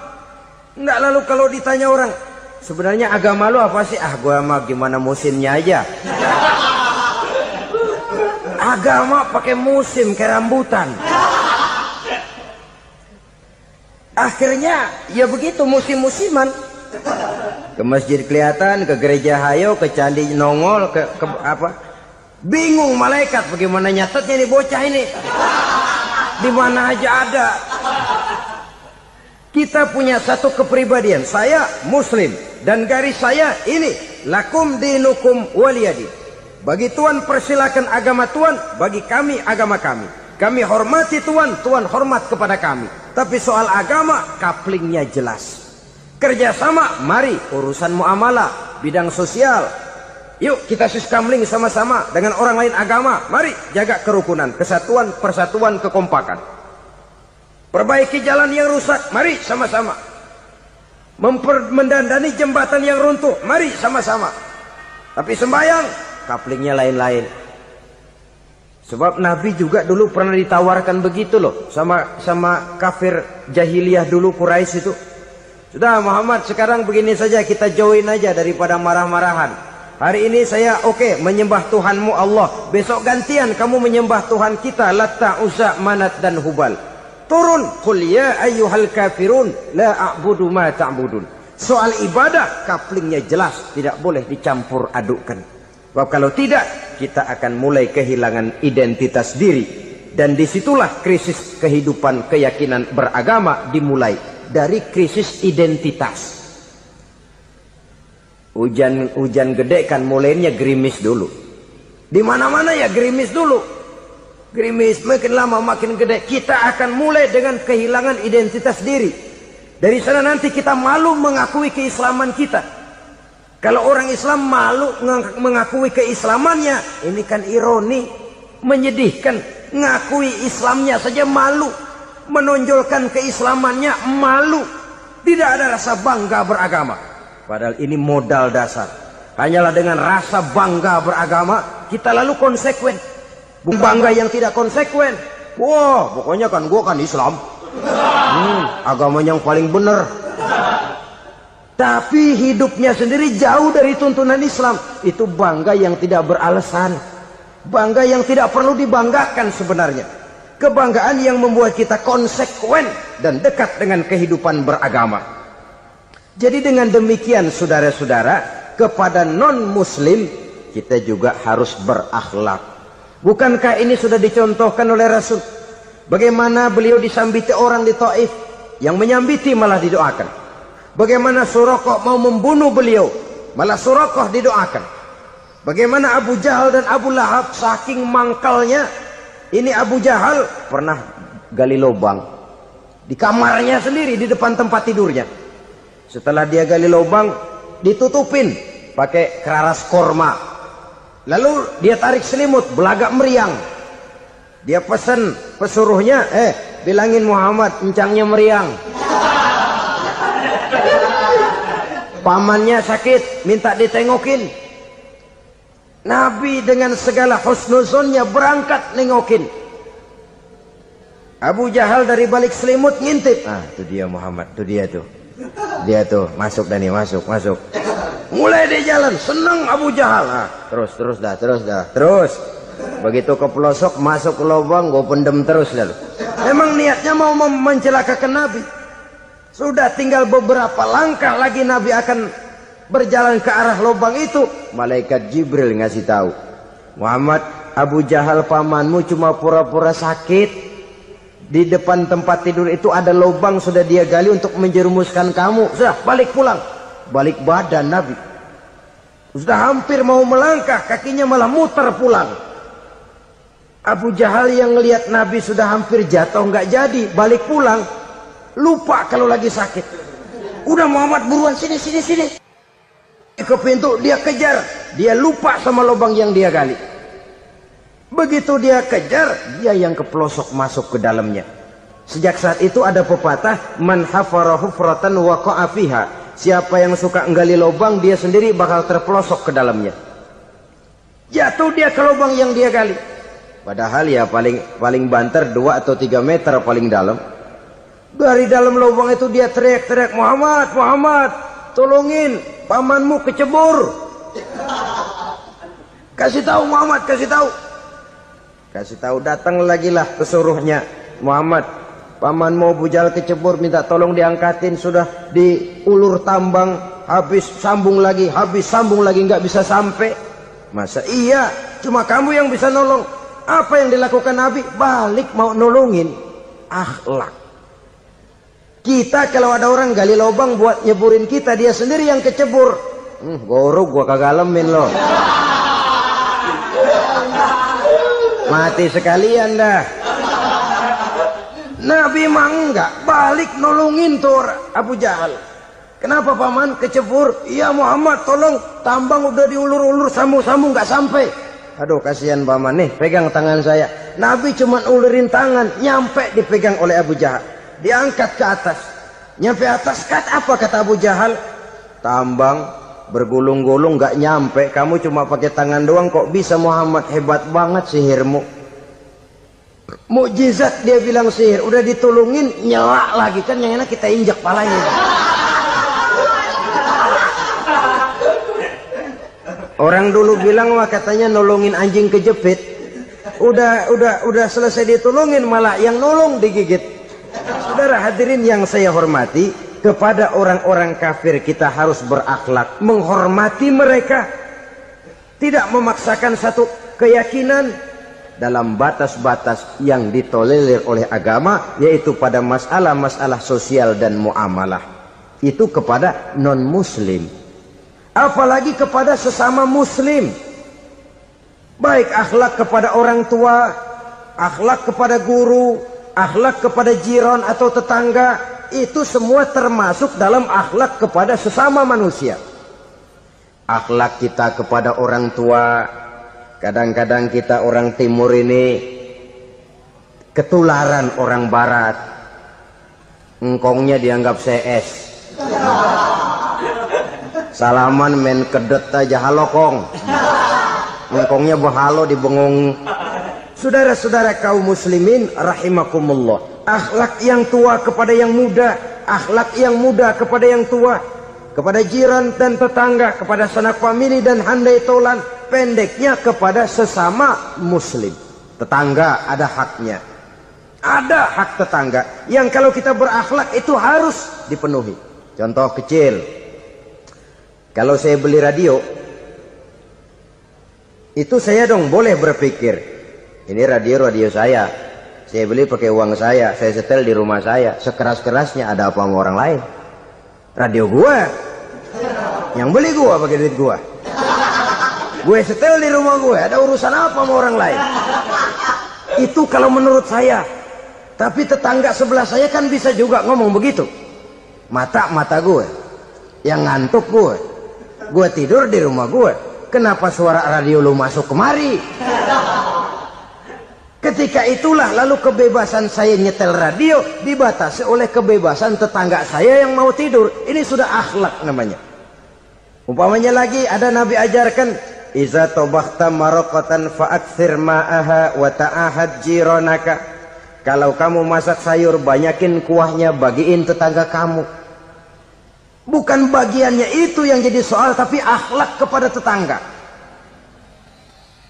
Enggak, lalu kalau ditanya orang, sebenarnya agama lu apa sih? Gua mah gimana musimnya aja. Agama pakai musim kayak rambutan. Akhirnya ya begitu, musim-musiman. Ke masjid kelihatan, ke gereja hayo, ke candi nongol, ke apa? Bingung malaikat bagaimana nyatetnya nih bocah ini. Di mana aja ada. Kita punya satu kepribadian. Saya muslim dan garis saya ini, lakum dinukum waliyadin. Bagi Tuhan persilakan agama Tuhan, bagi kami agama kami. Kami hormati Tuhan, Tuhan hormat kepada kami. Tapi soal agama, couplingnya jelas. Kerjasama, mari urusan muamalah, bidang sosial. Yuk kita siskamling sama-sama dengan orang lain agama. Mari jaga kerukunan, kesatuan, persatuan, kekompakan. Perbaiki jalan yang rusak, mari sama-sama. Mendandani jembatan yang runtuh, mari sama-sama. Tapi sembahyang, couplingnya lain-lain. Sebab Nabi juga dulu pernah ditawarkan begitu loh sama kafir jahiliyah dulu, Quraisy itu. Sudah Muhammad, sekarang begini saja, kita join aja daripada marah-marahan. Hari ini saya menyembah Tuhanmu Allah. Besok gantian kamu menyembah Tuhan kita Latta, Uzza, Manat dan Hubal. Turun, qul ya ayyuhal kafirun la a'budu ma ta'budun. Soal ibadah kaplingnya jelas, tidak boleh dicampur adukkan. Sebab kalau tidak, kita akan mulai kehilangan identitas diri. Dan disitulah krisis kehidupan keyakinan beragama dimulai. Dari krisis identitas. Hujan gede kan mulainya gerimis dulu. Di mana-mana ya gerimis dulu. Gerimis makin lama makin gede. Kita akan mulai dengan kehilangan identitas diri. Dari sana nanti kita malu mengakui keislaman kita. Kalau orang Islam malu mengakui keislamannya, ini kan ironi, menyedihkan. Ngakui Islamnya saja malu, menonjolkan keislamannya malu. Tidak ada rasa bangga beragama. Padahal ini modal dasar. Hanyalah dengan rasa bangga beragama kita lalu konsekuen. Bangga yang tidak konsekuen. Wah, pokoknya kan gua kan Islam. Agama yang paling benar. Tapi hidupnya sendiri jauh dari tuntunan Islam. Itu bangga yang tidak beralasan. Bangga yang tidak perlu dibanggakan sebenarnya. Kebanggaan yang membuat kita konsekuen dan dekat dengan kehidupan beragama. Jadi dengan demikian saudara-saudara, kepada non-muslim kita juga harus berakhlak. Bukankah ini sudah dicontohkan oleh Rasul? Bagaimana beliau disambiti orang di Taif, yang menyambiti malah didoakan. Bagaimana Suraqah mau membunuh beliau, malah Suraqah didoakan. Bagaimana Abu Jahal dan Abu Lahab saking mangkalnya. Ini Abu Jahal pernah gali lubang di kamarnya sendiri, di depan tempat tidurnya. Setelah dia gali lubang, ditutupin pakai keraras korma. Lalu dia tarik selimut, belagak meriang. Dia pesan pesuruhnya, bilangin Muhammad, encangnya meriang. Pamannya sakit, minta ditengokin. Nabi dengan segala husnuzonnya berangkat nengokin. Abu Jahal dari balik selimut ngintip. Itu dia Muhammad, itu dia tuh. Dia tuh masuk Dani, masuk. Mulai dia jalan, senang Abu Jahal. Terus dah. Begitu ke pelosok, masuk ke lubang, gue pendem terus lalu. Memang niatnya mau mencelakakan Nabi. Sudah tinggal beberapa langkah lagi Nabi akan berjalan ke arah lubang itu. Malaikat Jibril ngasih tahu, Muhammad, Abu Jahal pamanmu cuma pura-pura sakit. Di depan tempat tidur itu ada lubang sudah dia gali untuk menjerumuskan kamu. Sudah balik pulang. Balik badan Nabi. Sudah hampir mau melangkah, kakinya malah muter pulang. Abu Jahal yang ngelihat Nabi sudah hampir jatuh nggak jadi, balik pulang. Lupa kalau lagi sakit. Udah Muhammad buruan sini. Ke pintu dia kejar. Dia lupa sama lubang yang dia gali. Begitu dia kejar, dia yang ke pelosok masuk ke dalamnya. Sejak saat itu ada pepatah, man hafara hufratan waqa'a fiha. Siapa yang suka nggali lubang, dia sendiri bakal terpelosok ke dalamnya. Jatuh dia ke lubang yang dia gali. Padahal ya paling banter 2 atau 3 meter paling dalam. Dari dalam lubang itu dia teriak-teriak, Muhammad, tolongin, pamanmu kecebur. Kasih tahu Muhammad, kasih tahu, datang lagi lah pesuruhnya. Muhammad, pamanmu Abu Jahal kecebur, minta tolong diangkatin. Sudah diulur tambang, habis sambung lagi, nggak bisa sampai. Masa iya, cuma kamu yang bisa nolong. Apa yang dilakukan Nabi? Balik mau nolongin. Akhlak. Kita kalau ada orang gali lubang buat nyeburin kita, dia sendiri yang kecebur. Gorok gua kagak lemin loh. Mati sekalian dah. Nabi mah enggak, balik nolongin tuh Abu Jahal. Kenapa paman kecebur? Iya Muhammad, tolong, tambang udah diulur-ulur, sambung-sambung nggak sampai. Aduh kasihan paman, nih pegang tangan saya. Nabi cuma ulurin tangan, nyampe dipegang oleh Abu Jahal. Diangkat ke atas. Nyampe atas, apa kata Abu Jahal? Tambang bergulung-gulung nggak nyampe, kamu cuma pakai tangan doang kok bisa Muhammad, hebat banget sihirmu. Mukjizat dia bilang sihir, udah ditolongin nyelak lagi, kan yang enak kita injak palanya. Orang dulu bilang wah katanya nolongin anjing kejepit. Udah selesai ditolongin malah yang nolong digigit. Saudara hadirin yang saya hormati, kepada orang-orang kafir kita harus berakhlak, menghormati mereka, tidak memaksakan satu keyakinan dalam batas-batas yang ditolerir oleh agama, yaitu pada masalah-masalah sosial dan muamalah. Itu kepada non-muslim, apalagi kepada sesama muslim. Baik akhlak kepada orang tua, akhlak kepada guru, akhlak kepada jiran atau tetangga, itu semua termasuk dalam akhlak kepada sesama manusia. Akhlak kita kepada orang tua, kadang-kadang kita orang timur ini ketularan orang barat. Engkongnya dianggap CS. Salaman main kedet aja, halo kong. Engkongnya bahalo di bengong. Saudara-saudara kaum muslimin rahimakumullah, akhlak yang tua kepada yang muda, akhlak yang muda kepada yang tua, kepada jiran dan tetangga, kepada sanak famili dan handai tolan, pendeknya kepada sesama muslim. Tetangga ada haknya, ada hak tetangga yang kalau kita berakhlak itu harus dipenuhi. Contoh kecil, kalau saya beli radio, itu saya dong boleh berpikir, ini radio saya beli pakai uang saya setel di rumah saya, sekeras-kerasnya ada apa sama orang lain? Radio gua, yang beli gua pakai duit gua, gue setel di rumah gue, ada urusan apa sama orang lain? Itu kalau menurut saya. Tapi tetangga sebelah saya kan bisa juga ngomong begitu. Mata gue, yang ngantuk gue tidur di rumah gue. Kenapa suara radio lu masuk kemari? Ketika itulah lalu kebebasan saya nyetel radio dibatasi oleh kebebasan tetangga saya yang mau tidur. Ini sudah akhlak namanya. Umpamanya lagi ada Nabi ajarkan, iza tobakhta maraqatan fa'akthir ma'aha wa ta'ahad jiranaka. Kalau kamu masak sayur, banyakin kuahnya, bagiin tetangga kamu. Bukan bagiannya itu yang jadi soal, tapi akhlak kepada tetangga.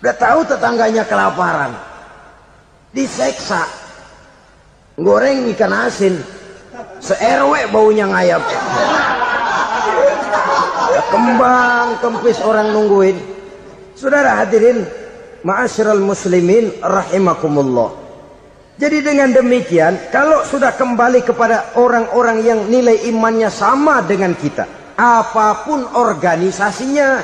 Udah tahu tetangganya kelaparan, diseksa, goreng ikan asin, se-RW baunya ngayap, kembang kempis orang nungguin. Saudara hadirin ma'asyiral muslimin rahimakumullah. Jadi dengan demikian, kalau sudah kembali kepada orang-orang yang nilai imannya sama dengan kita, apapun organisasinya,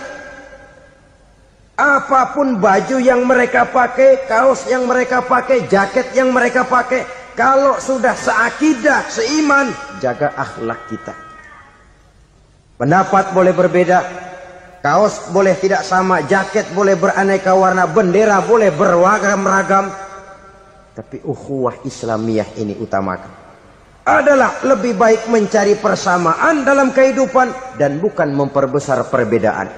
apapun baju yang mereka pakai, kaos yang mereka pakai, jaket yang mereka pakai, kalau sudah seakidah, seiman, jaga akhlak kita. Pendapat boleh berbeda, kaos boleh tidak sama, jaket boleh beraneka warna, bendera boleh beragam-ragam, tapi ukhuwah Islamiyah ini utamakan. Adalah lebih baik mencari persamaan dalam kehidupan dan bukan memperbesar perbedaan.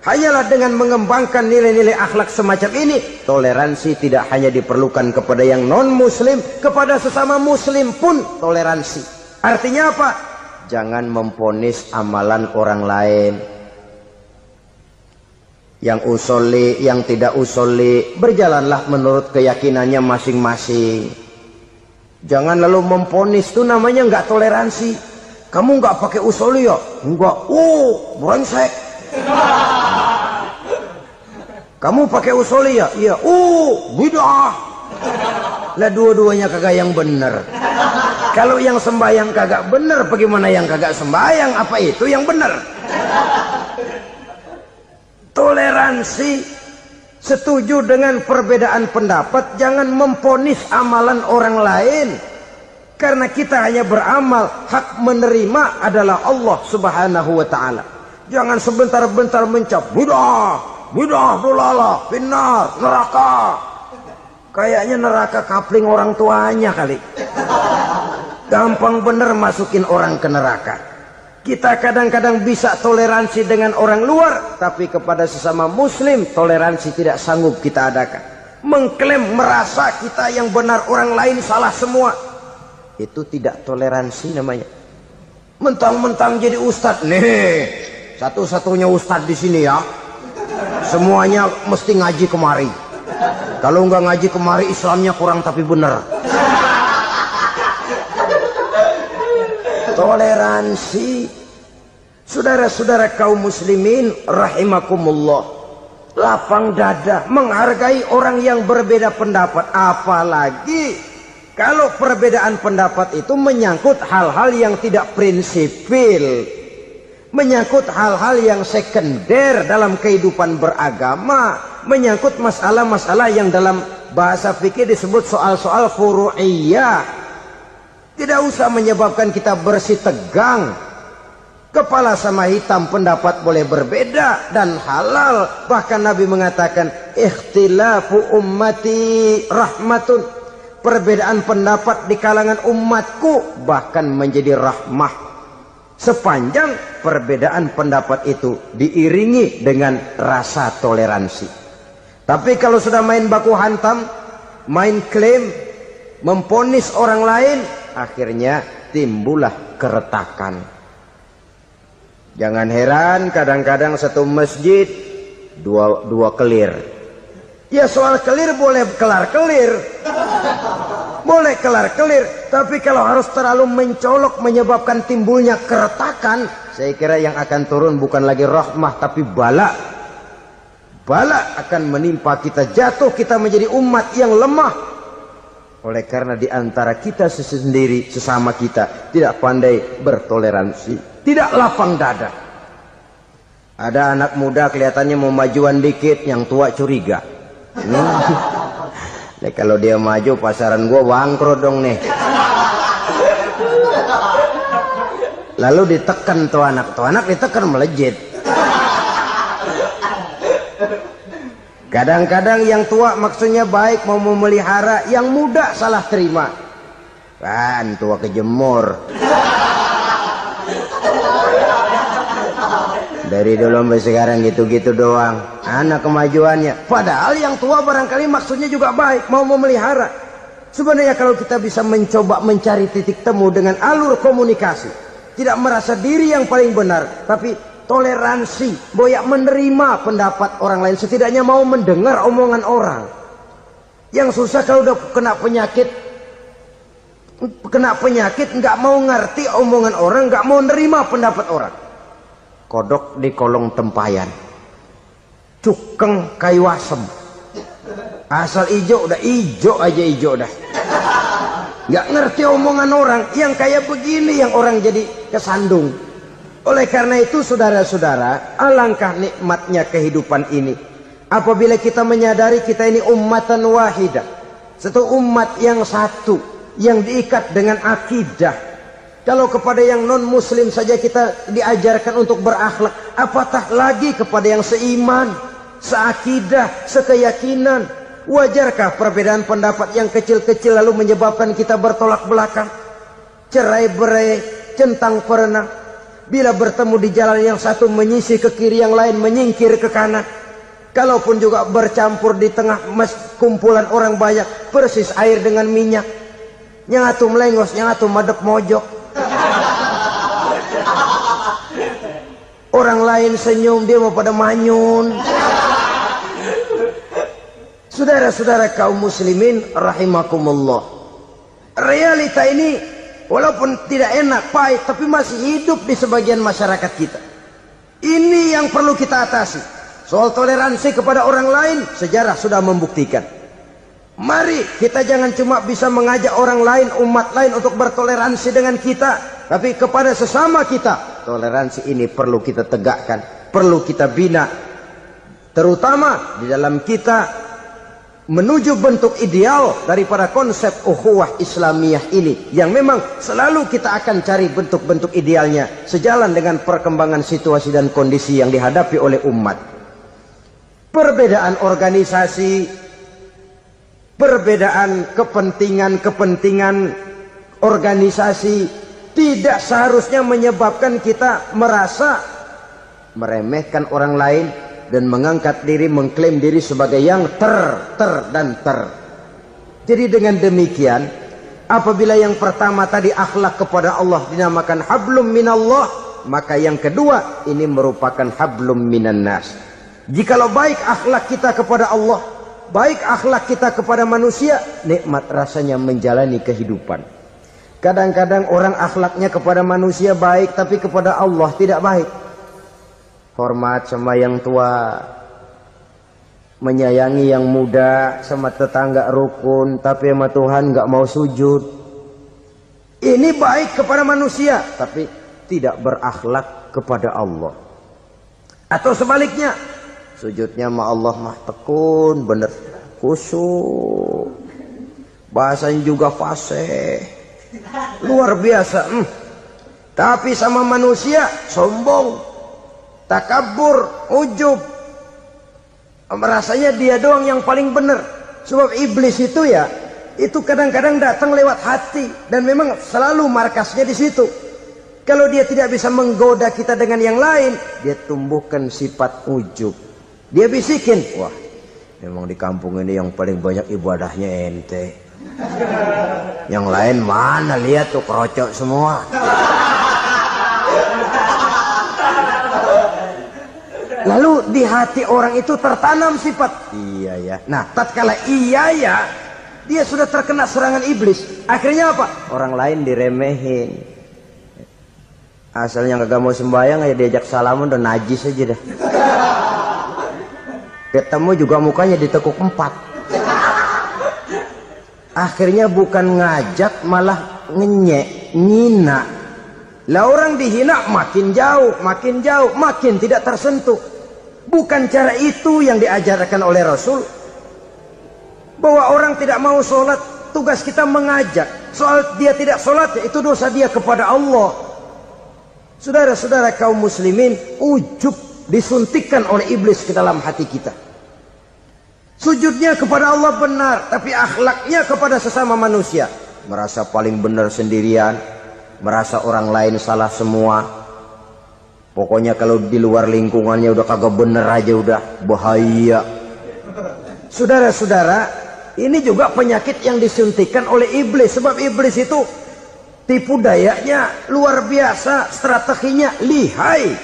Hanyalah dengan mengembangkan nilai-nilai akhlak semacam ini, toleransi tidak hanya diperlukan kepada yang non-muslim, kepada sesama muslim pun toleransi. Artinya apa? Jangan memponis amalan orang lain. Yang usolli, yang tidak usolli, berjalanlah menurut keyakinannya masing-masing. Jangan lalu memponis, itu namanya nggak toleransi. Kamu nggak pakai usolli ya? Enggak. Brengsek. Kamu pakai usolli ya? Iya. Bid'ah. Lah dua-duanya kagak yang bener. Kalau yang sembahyang kagak bener, bagaimana yang kagak sembahyang? Apa itu yang bener? Toleransi, setuju dengan perbedaan pendapat, jangan memponis amalan orang lain. Karena kita hanya beramal, hak menerima adalah Allah subhanahu wa ta'ala. Jangan sebentar-bentar mencap, bid'ah dolalah, finnar, neraka. Kayaknya neraka kapling orang tuanya kali. Gampang bener masukin orang ke neraka. Kita kadang-kadang bisa toleransi dengan orang luar, tapi kepada sesama muslim toleransi tidak sanggup kita adakan. Mengklaim merasa kita yang benar, orang lain salah semua, itu tidak toleransi namanya. Mentang-mentang jadi ustadz, nih satu-satunya ustadz di sini ya, Semuanya mesti ngaji kemari. Kalau nggak ngaji kemari Islamnya kurang tapi bener. Toleransi. Saudara-saudara kaum muslimin rahimakumullah, lapang dada menghargai orang yang berbeda pendapat, apalagi kalau perbedaan pendapat itu menyangkut hal-hal yang tidak prinsipil, menyangkut hal-hal yang sekunder dalam kehidupan beragama, menyangkut masalah-masalah yang dalam bahasa fikih disebut soal-soal furu'iyah. Tidak usah menyebabkan kita bersih tegang. Kepala sama hitam pendapat boleh berbeda dan halal. Bahkan Nabi mengatakan ikhtilafu ummati rahmatun. Perbedaan pendapat di kalangan umatku bahkan menjadi rahmah. Sepanjang perbedaan pendapat itu diiringi dengan rasa toleransi. Tapi kalau sudah main baku hantam, main klaim, memponis orang lain, akhirnya timbullah keretakan. Jangan heran kadang-kadang satu masjid dua kelir. Ya soal kelir boleh kelar-kelir, boleh kelar-kelir. Tapi kalau harus terlalu mencolok menyebabkan timbulnya keretakan, saya kira yang akan turun bukan lagi rahmah tapi bala. Bala akan menimpa kita, jatuh kita menjadi umat yang lemah. Oleh karena di antara kita sendiri, sesama kita tidak pandai bertoleransi, tidak lapang dada. Ada anak muda kelihatannya mau majuan dikit, yang tua curiga. Nah, kalau dia maju pasaran gua bangkrut dong nih. Lalu ditekan tuh anak ditekan melejit. Kadang-kadang yang tua maksudnya baik, mau memelihara, yang muda salah terima. Kan tua kejemur. Dari dulu sampai sekarang gitu-gitu doang. Anak kemajuannya. Padahal yang tua barangkali maksudnya juga baik, mau memelihara. Sebenarnya kalau kita bisa mencoba mencari titik temu dengan alur komunikasi, tidak merasa diri yang paling benar, tapi toleransi, boyak menerima pendapat orang lain, setidaknya mau mendengar omongan orang. Yang susah kalau udah kena penyakit, nggak mau ngerti omongan orang, nggak mau nerima pendapat orang. Kodok di kolong tempayan, cukeng kayu asem, asal ijo udah ijo aja ijo dah. Nggak ngerti omongan orang, yang kayak begini yang orang jadi kesandung. Oleh karena itu saudara-saudara, alangkah nikmatnya kehidupan ini apabila kita menyadari kita ini ummatan wahidah, satu umat yang satu, yang diikat dengan akidah. Kalau kepada yang non muslim saja kita diajarkan untuk berakhlak, apatah lagi kepada yang seiman, seakidah, sekeyakinan. Wajarkah perbedaan pendapat yang kecil-kecil lalu menyebabkan kita bertolak belakang, cerai-berai, centang perenang? Bila bertemu di jalan yang satu menyisih ke kiri, yang lain menyingkir ke kanan. Kalaupun juga bercampur di tengah kumpulan orang banyak, persis air dengan minyak. Yang atu melengos, yang atu madep mojok. Orang lain senyum, dia mau pada manyun. Saudara-saudara kaum muslimin rahimakumullah, realita ini walaupun tidak enak, pahit, tapi masih hidup di sebagian masyarakat kita. Ini yang perlu kita atasi. Soal toleransi kepada orang lain, sejarah sudah membuktikan. Mari kita jangan cuma bisa mengajak orang lain, umat lain untuk bertoleransi dengan kita, tapi kepada sesama kita. Toleransi ini perlu kita tegakkan, perlu kita bina. Terutama di dalam kita menuju bentuk ideal daripada konsep ukhuwah Islamiyah ini, yang memang selalu kita akan cari bentuk-bentuk idealnya sejalan dengan perkembangan situasi dan kondisi yang dihadapi oleh umat. Perbedaan organisasi, perbedaan kepentingan organisasi tidak seharusnya menyebabkan kita merasa meremehkan orang lain dan mengangkat diri, mengklaim diri sebagai yang ter. Jadi dengan demikian, apabila yang pertama tadi akhlak kepada Allah dinamakan hablum minallah, maka yang kedua ini merupakan hablum minan nas. Jikalau baik akhlak kita kepada Allah, baik akhlak kita kepada manusia, nikmat rasanya menjalani kehidupan. Kadang-kadang orang akhlaknya kepada manusia baik, tapi kepada Allah tidak baik. Hormat sama yang tua, menyayangi yang muda, sama tetangga rukun, tapi sama Tuhan nggak mau sujud. Ini baik kepada manusia, tapi tidak berakhlak kepada Allah. Atau sebaliknya, sujudnya sama Allah mah tekun, bener, khusyuk, bahasanya juga fasih, luar biasa. Tapi sama manusia sombong, takabur, ujub, merasanya dia doang yang paling benar. Sebab iblis itu ya, itu kadang-kadang datang lewat hati, dan memang selalu markasnya di situ. Kalau dia tidak bisa menggoda kita dengan yang lain, dia tumbuhkan sifat ujub. Dia bisikin, wah memang di kampung ini yang paling banyak ibadahnya ente. Yang lain mana, lihat tuh kerocok semua. Lalu di hati orang itu tertanam sifat iya ya. Nah, tatkala iya ya, dia sudah terkena serangan iblis. Akhirnya apa? Orang lain diremehin. Asalnya kagak mau sembahyang aja diajak salaman udah najis aja dah. Ketemu juga mukanya ditekuk 4. Akhirnya bukan ngajak malah ngenyek, ngina. Lah orang dihina makin jauh, makin tidak tersentuh. Bukan cara itu yang diajarkan oleh Rasul. Bahwa orang tidak mau sholat, tugas kita mengajak. Soal dia tidak sholat, itu dosa dia kepada Allah. Saudara-saudara kaum muslimin, ujub disuntikkan oleh iblis ke dalam hati kita. Sujudnya kepada Allah benar, tapi akhlaknya kepada sesama manusia merasa paling benar sendirian, merasa orang lain salah semua. Pokoknya kalau di luar lingkungannya udah kagak bener aja udah bahaya. Saudara-saudara, ini juga penyakit yang disuntikkan oleh iblis. Sebab iblis itu tipu dayanya luar biasa, strateginya lihai.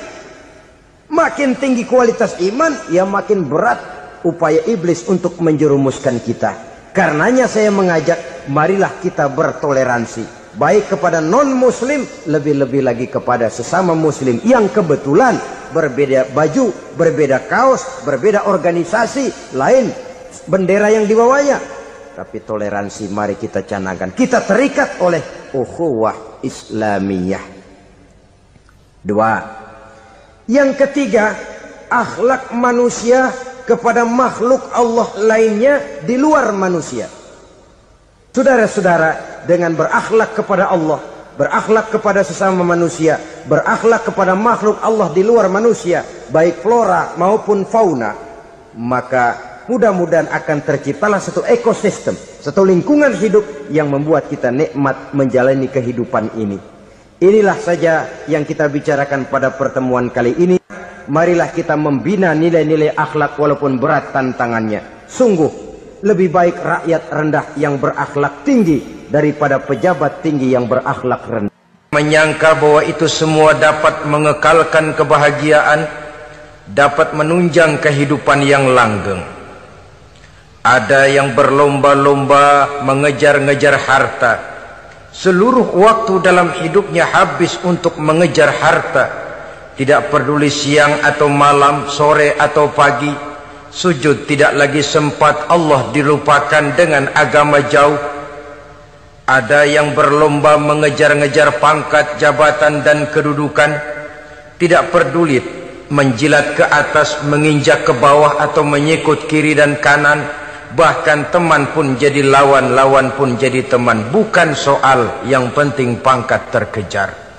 Makin tinggi kualitas iman, ya makin berat upaya iblis untuk menjerumuskan kita. Karenanya saya mengajak, marilah kita bertoleransi, baik kepada non-muslim, lebih-lebih lagi kepada sesama muslim yang kebetulan berbeda baju, berbeda kaos, berbeda organisasi, lain bendera yang dibawanya. Tapi toleransi mari kita canangkan. Kita terikat oleh ukhuwah Islamiyah. 2. Yang ketiga, akhlak manusia kepada makhluk Allah lainnya di luar manusia. Saudara-saudara, dengan berakhlak kepada Allah, berakhlak kepada sesama manusia, berakhlak kepada makhluk Allah di luar manusia, baik flora maupun fauna, maka mudah-mudahan akan terciptalah satu ekosistem, satu lingkungan hidup yang membuat kita nikmat menjalani kehidupan ini. Inilah saja yang kita bicarakan pada pertemuan kali ini. Marilah kita membina nilai-nilai akhlak walaupun berat tantangannya. Sungguh lebih baik rakyat rendah yang berakhlak tinggi daripada pejabat tinggi yang berakhlak rendah. Menyangka bahwa itu semua dapat mengekalkan kebahagiaan, dapat menunjang kehidupan yang langgeng. Ada yang berlomba-lomba mengejar-ngejar harta. Seluruh waktu dalam hidupnya habis untuk mengejar harta. Tidak peduli siang atau malam, sore atau pagi, sujud tidak lagi sempat, Allah dilupakan dengan agama jauh. Ada yang berlomba mengejar-ngejar pangkat, jabatan dan kedudukan, tidak peduli menjilat ke atas, menginjak ke bawah atau menyikut kiri dan kanan. Bahkan teman pun jadi lawan, lawan pun jadi teman. Bukan soal, yang penting pangkat terkejar.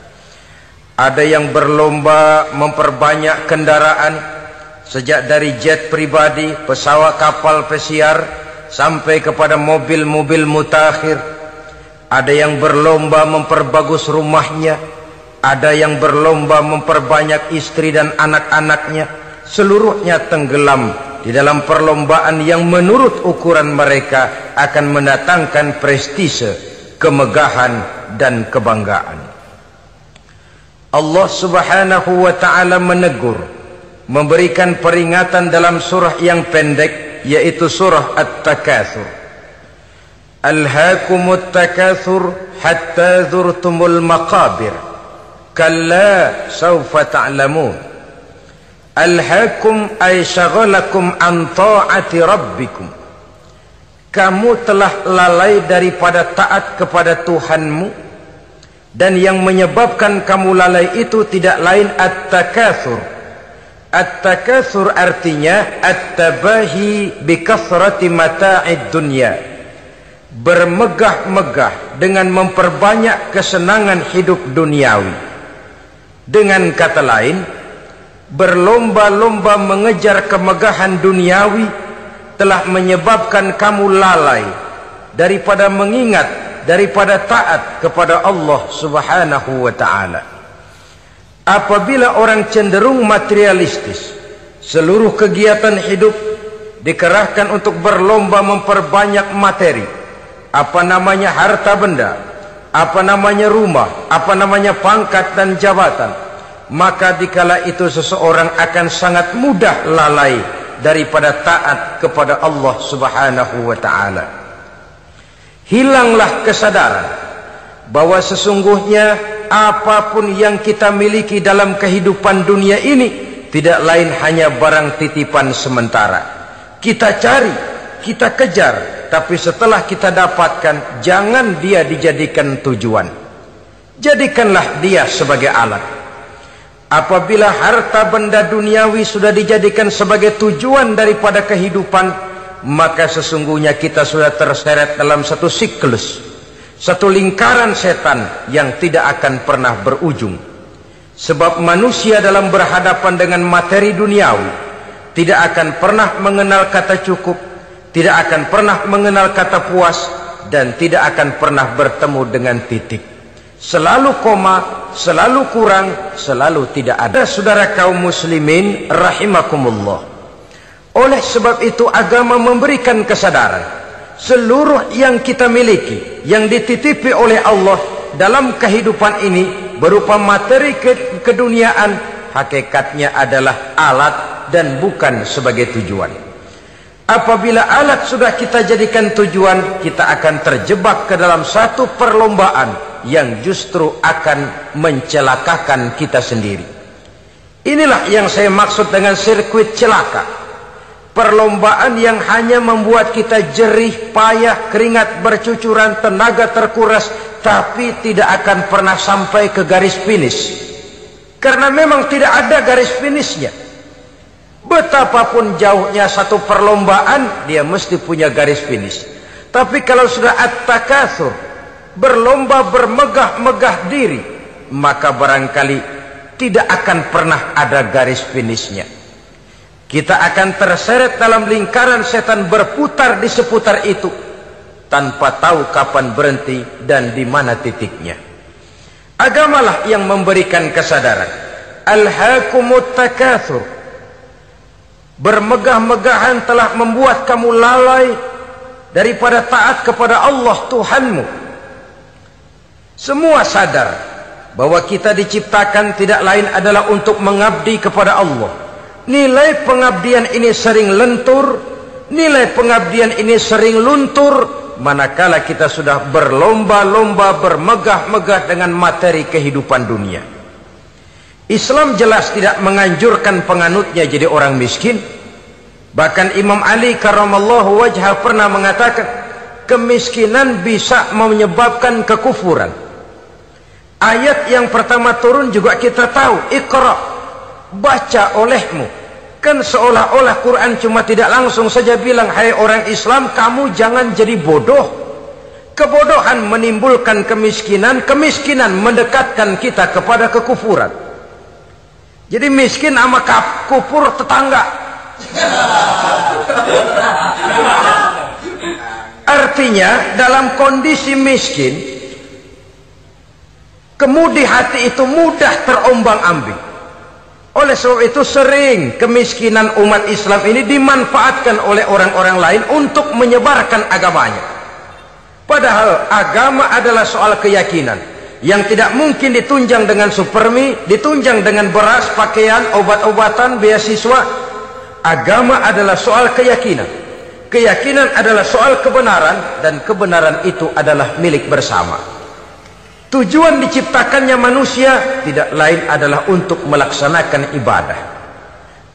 Ada yang berlomba memperbanyak kendaraan, sejak dari jet pribadi, pesawat kapal pesiar, sampai kepada mobil-mobil mutakhir. Ada yang berlomba memperbagus rumahnya, ada yang berlomba memperbanyak istri dan anak-anaknya. Seluruhnya tenggelam di dalam perlombaan yang menurut ukuran mereka akan mendatangkan prestise, kemegahan dan kebanggaan. Allah subhanahu wa ta'ala menegur, memberikan peringatan dalam surah yang pendek, yaitu surah At-Takatsur. Alhaakumut takatsur hatta zurtumul maqabir kalla sawfa ta'lamun. Alhaakum ay syagalakum an ta'ati rabbikum. Kamu telah lalai daripada taat kepada Tuhanmu, dan yang menyebabkan kamu lalai itu tidak lain at-takatsur. At-takatsur artinya at-tabahi bi kathrati mata'id dunya, bermegah-megah dengan memperbanyak kesenangan hidup duniawi. Dengan kata lain, berlomba-lomba mengejar kemegahan duniawi telah menyebabkan kamu lalai daripada mengingat, daripada taat kepada Allah Subhanahu wa ta'ala. Apabila orang cenderung materialistis, seluruh kegiatan hidup dikerahkan untuk berlomba memperbanyak materi, apa namanya harta benda, apa namanya rumah, apa namanya pangkat dan jabatan, maka dikala itu seseorang akan sangat mudah lalai daripada taat kepada Allah Subhanahu wa ta'ala. Hilanglah kesadaran bahwa sesungguhnya apapun yang kita miliki dalam kehidupan dunia ini tidak lain hanya barang titipan sementara. Kita cari, kita kejar, tapi setelah kita dapatkan, jangan dia dijadikan tujuan. Jadikanlah dia sebagai alat. Apabila harta benda duniawi sudah dijadikan sebagai tujuan daripada kehidupan, maka sesungguhnya kita sudah terseret dalam satu siklus, satu lingkaran setan yang tidak akan pernah berujung. Sebab manusia dalam berhadapan dengan materi duniawi tidak akan pernah mengenal kata cukup, tidak akan pernah mengenal kata puas, dan tidak akan pernah bertemu dengan titik. Selalu koma, selalu kurang, selalu tidak ada. Saudara kaum muslimin rahimakumullah, oleh sebab itu agama memberikan kesadaran seluruh yang kita miliki, yang dititipi oleh Allah dalam kehidupan ini berupa materi keduniaan, hakikatnya adalah alat dan bukan sebagai tujuan. Apabila alat sudah kita jadikan tujuan, kita akan terjebak ke dalam satu perlombaan yang justru akan mencelakakan kita sendiri. Inilah yang saya maksud dengan sirkuit celaka. Perlombaan yang hanya membuat kita jerih, payah, keringat bercucuran, tenaga terkuras, tapi tidak akan pernah sampai ke garis finish. Karena memang tidak ada garis finishnya. Betapapun jauhnya satu perlombaan, dia mesti punya garis finish. Tapi kalau sudah at-takatsur, berlomba bermegah-megah diri, maka barangkali tidak akan pernah ada garis finishnya. Kita akan terseret dalam lingkaran setan, berputar di seputar itu tanpa tahu kapan berhenti dan di mana titiknya. Agamalah yang memberikan kesadaran. Alhaakumut takatsur, bermegah-megahan telah membuat kamu lalai daripada taat kepada Allah Tuhanmu. Semua sadar bahwa kita diciptakan tidak lain adalah untuk mengabdi kepada Allah. Nilai pengabdian ini sering lentur, nilai pengabdian ini sering luntur, manakala kita sudah berlomba-lomba bermegah-megah dengan materi kehidupan dunia. Islam jelas tidak menganjurkan penganutnya jadi orang miskin. Bahkan Imam Ali karramallahu wajhah pernah mengatakan, kemiskinan bisa menyebabkan kekufuran. Ayat yang pertama turun juga kita tahu, Iqra, baca olehmu. Kan seolah-olah Quran cuma tidak langsung saja bilang, hai orang Islam, kamu jangan jadi bodoh. Kebodohan menimbulkan kemiskinan, kemiskinan mendekatkan kita kepada kekufuran. Jadi miskin sama kufur tetangga. Artinya dalam kondisi miskin, kemudi hati itu mudah terombang-ambing. Oleh sebab itu sering kemiskinan umat Islam ini dimanfaatkan oleh orang-orang lain untuk menyebarkan agamanya. Padahal agama adalah soal keyakinan. Yang tidak mungkin ditunjang dengan supermi, ditunjang dengan beras, pakaian, obat-obatan, beasiswa. Agama adalah soal keyakinan. Keyakinan adalah soal kebenaran, dan kebenaran itu adalah milik bersama. Tujuan diciptakannya manusia tidak lain adalah untuk melaksanakan ibadah.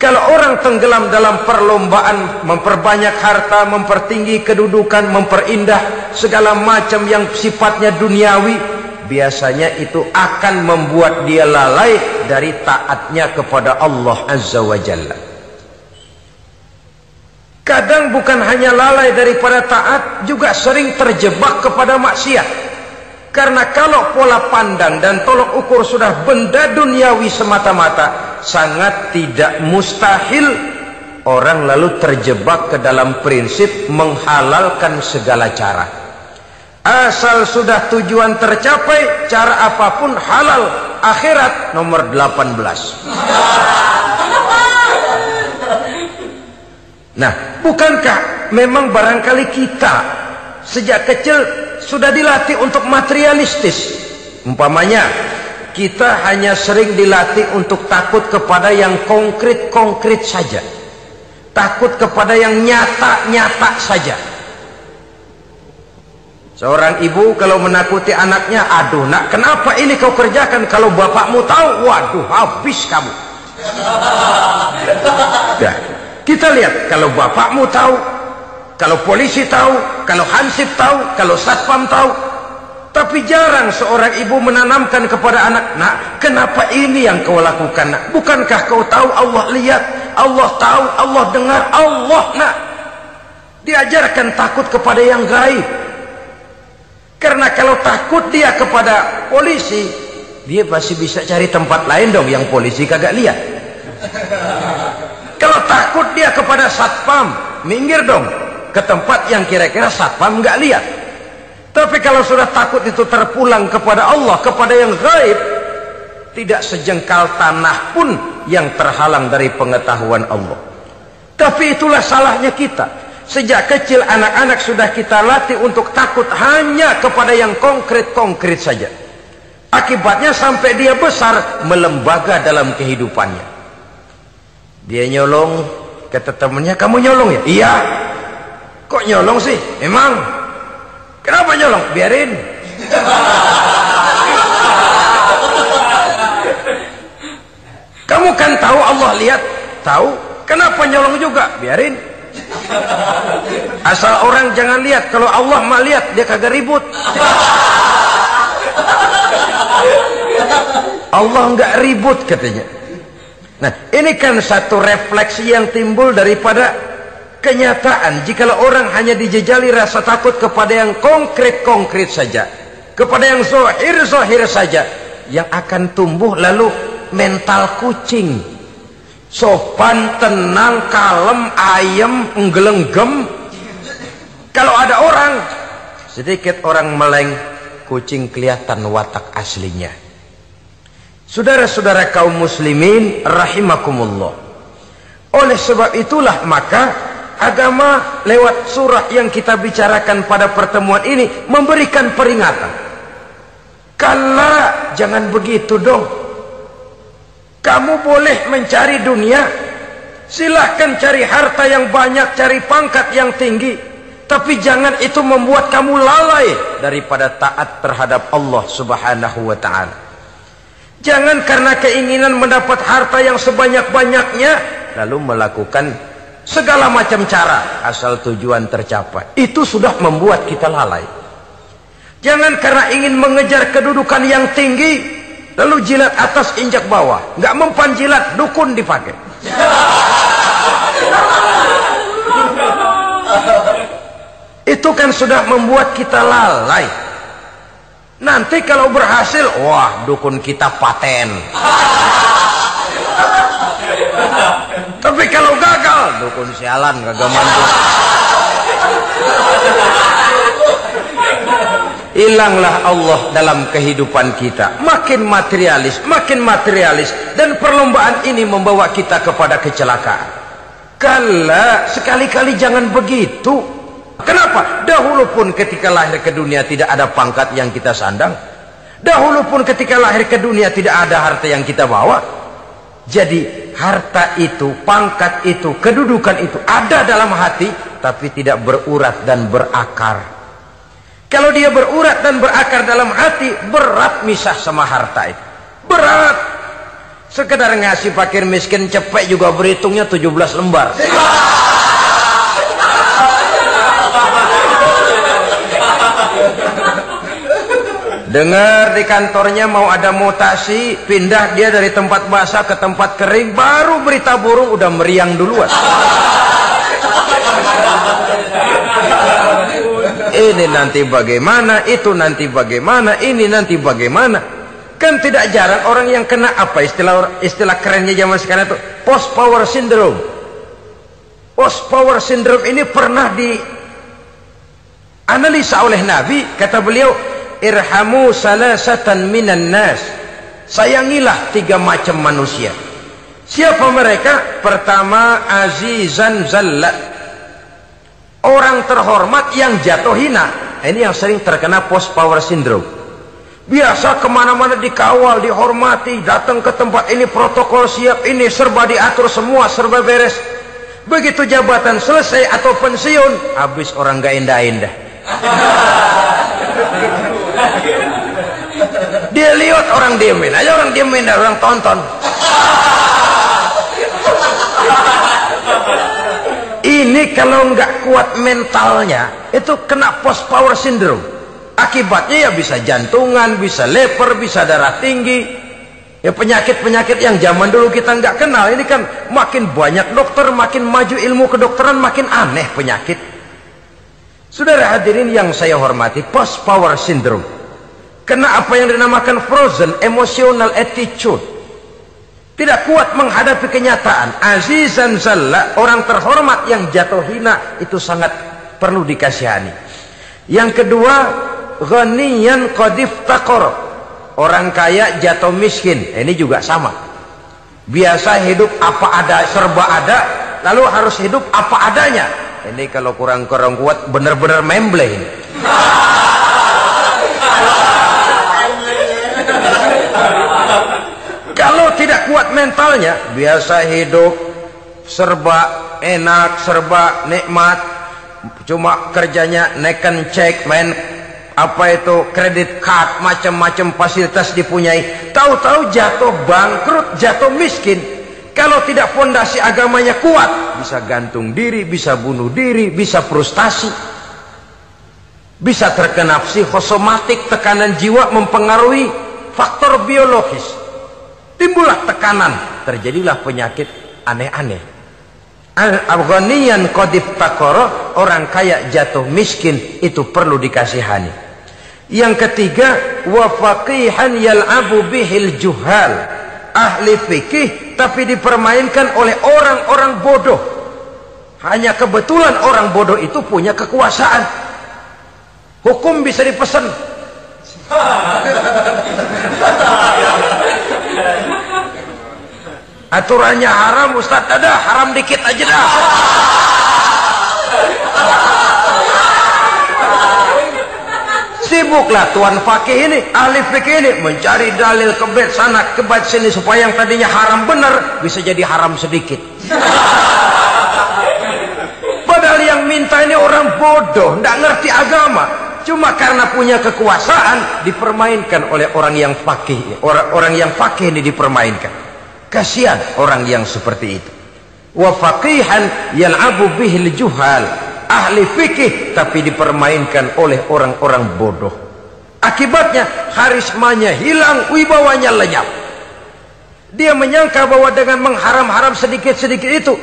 Kalau orang tenggelam dalam perlombaan memperbanyak harta, mempertinggi kedudukan, memperindah segala macam yang sifatnya duniawi, biasanya itu akan membuat dia lalai dari taatnya kepada Allah Azza wa Jalla. Kadang bukan hanya lalai daripada taat, juga sering terjebak kepada maksiat. Karena kalau pola pandang dan tolok ukur sudah benda duniawi semata-mata, sangat tidak mustahil orang lalu terjebak ke dalam prinsip menghalalkan segala cara. Asal sudah tujuan tercapai, cara apapun halal. Akhirat nomor 18. Nah, bukankah memang barangkali kita sejak kecil sudah dilatih untuk materialistis? Umpamanya kita hanya sering dilatih untuk takut kepada yang konkret-konkret saja, takut kepada yang nyata-nyata saja. Seorang ibu kalau menakuti anaknya, aduh nak, kenapa ini kau kerjakan? Kalau bapakmu tahu, waduh, habis kamu. Nah, kita lihat, kalau bapakmu tahu, kalau polisi tahu, kalau hansip tahu, kalau satpam tahu. Tapi jarang seorang ibu menanamkan kepada anak, nak, kenapa ini yang kau lakukan, nak? Bukankah kau tahu Allah lihat, Allah tahu, Allah dengar, Allah, nak? Diajarkan takut kepada yang gaib. Karena kalau takut dia kepada polisi, dia pasti bisa cari tempat lain dong yang polisi kagak lihat. Kalau takut dia kepada satpam, minggir dong ke tempat yang kira-kira satpam nggak lihat. Tapi kalau sudah takut itu terpulang kepada Allah, kepada yang gaib, tidak sejengkal tanah pun yang terhalang dari pengetahuan Allah. Tapi itulah salahnya kita. Sejak kecil anak-anak sudah kita latih untuk takut hanya kepada yang konkret-konkret saja. Akibatnya sampai dia besar melembaga dalam kehidupannya. Dia nyolong, kata temannya, kamu nyolong ya? Iya. Kok nyolong sih? Emang? Kenapa nyolong? Biarin. Kamu kan tahu Allah lihat? Tahu. Kenapa nyolong juga? Biarin. Asal orang jangan lihat. Kalau Allah mah lihat, dia kagak ribut. Allah nggak ribut katanya. Nah, ini kan satu refleksi yang timbul daripada kenyataan. Jikalau orang hanya dijejali rasa takut kepada yang konkret-konkret saja, kepada yang zohir-zohir saja, yang akan tumbuh lalu mental kucing. Sopan, tenang, kalem, ayem, nggelenggem. Kalau ada orang, sedikit orang meleng, kucing kelihatan watak aslinya. Saudara-saudara kaum muslimin rahimakumullah. Oleh sebab itulah maka agama lewat surah yang kita bicarakan pada pertemuan ini memberikan peringatan. Kala, jangan begitu dong. Kamu boleh mencari dunia, silahkan cari harta yang banyak, cari pangkat yang tinggi, tapi jangan itu membuat kamu lalai daripada taat terhadap Allah Subhanahu wa ta'ala. Jangan karena keinginan mendapat harta yang sebanyak-banyaknya lalu melakukan segala macam cara asal tujuan tercapai. Itu sudah membuat kita lalai. Jangan karena ingin mengejar kedudukan yang tinggi lalu jilat atas injak bawah, nggak mempan jilat, dukun dipakai. Itu kan sudah membuat kita lalai. Nanti kalau berhasil, wah, dukun kita paten. Tapi kalau gagal, dukun sialan, kagak mantu. Hilanglah Allah dalam kehidupan kita. Makin materialis, dan perlombaan ini membawa kita kepada kecelakaan. Kala, sekali-kali jangan begitu. Kenapa? Dahulu pun ketika lahir ke dunia tidak ada pangkat yang kita sandang. Dahulu pun ketika lahir ke dunia tidak ada harta yang kita bawa. Jadi harta itu, pangkat itu, kedudukan itu ada dalam hati, tapi tidak berurat dan berakar. Kalau dia berurat dan berakar dalam hati, berat misah sama harta itu. Berat. Sekedar ngasih fakir miskin cepet juga berhitungnya 17 lembar. Dengar di kantornya mau ada mutasi, pindah dia dari tempat basah ke tempat kering, baru berita burung udah meriang duluan. Ini nanti bagaimana, itu nanti bagaimana, ini nanti bagaimana. Kan tidak jarang orang yang kena apa istilah kerennya zaman sekarang itu post power syndrome. Post power syndrome ini pernah dianalisa oleh Nabi, kata beliau, irhamu salasatan minan nas, sayangilah 3 macam manusia. Siapa mereka? Pertama, azizan zallat, orang terhormat yang jatuh hina. Ini yang sering terkena post power syndrome. Biasa kemana-mana dikawal, dihormati, datang ke tempat ini protokol siap, ini serba diatur semua, serba beres. Begitu jabatan selesai atau pensiun, habis orang gak indah-indah. Dia lihat orang diemin aja, orang diemin, orang tonton. Ini kalau nggak kuat mentalnya, itu kena post power syndrome. Akibatnya ya bisa jantungan, bisa leper, bisa darah tinggi. Ya penyakit-penyakit yang zaman dulu kita nggak kenal. Ini kan makin banyak dokter, makin maju ilmu kedokteran, makin aneh penyakit. Saudara hadirin yang saya hormati, post power syndrome kena apa yang dinamakan frozen emotional attitude. Tidak kuat menghadapi kenyataan. Azizan zalla, orang terhormat yang jatuh hina, itu sangat perlu dikasihani. Yang kedua, ghaniyan qad iftaqara, orang kaya jatuh miskin. Ini juga sama. Biasa hidup apa ada, serba ada, lalu harus hidup apa adanya. Ini kalau kurang kuat benar-benar membleh. Kalau tidak kuat mentalnya, biasa hidup serba enak, serba nikmat, cuma kerjanya neken cek, main apa itu kredit card, macam-macam fasilitas dipunyai, tahu-tahu jatuh bangkrut, jatuh miskin. Kalau tidak fondasi agamanya kuat, bisa gantung diri, bisa bunuh diri, bisa frustasi, bisa terkena psikosomatik, tekanan jiwa mempengaruhi faktor biologis, timbullah tekanan, terjadilah penyakit aneh-aneh. Al-ghaniyan qad iftaqara, orang kaya jatuh miskin, itu perlu dikasihani. Yang ketiga, wa faqihan yal'abu bihil juhal, ahli fikih tapi dipermainkan oleh orang-orang bodoh. Hanya kebetulan orang bodoh itu punya kekuasaan. Hukum bisa dipesan. Aturannya haram, Ustaz, ada haram dikit aja dah. Sibuklah tuan fakih ini, ahli fikih ini mencari dalil kebet sana kebet sini supaya yang tadinya haram benar bisa jadi haram sedikit. Padahal yang minta ini orang bodoh, tidak ngerti agama, cuma karena punya kekuasaan dipermainkan oleh orang yang fakih. Orang yang fakih ini dipermainkan. Kasihan orang yang seperti itu. Wa faqihan yal'abu bihil juhal, ahli fikih tapi dipermainkan oleh orang-orang bodoh. Akibatnya karismanya hilang, wibawanya lenyap. Dia menyangka bahwa dengan mengharam-haram sedikit-sedikit itu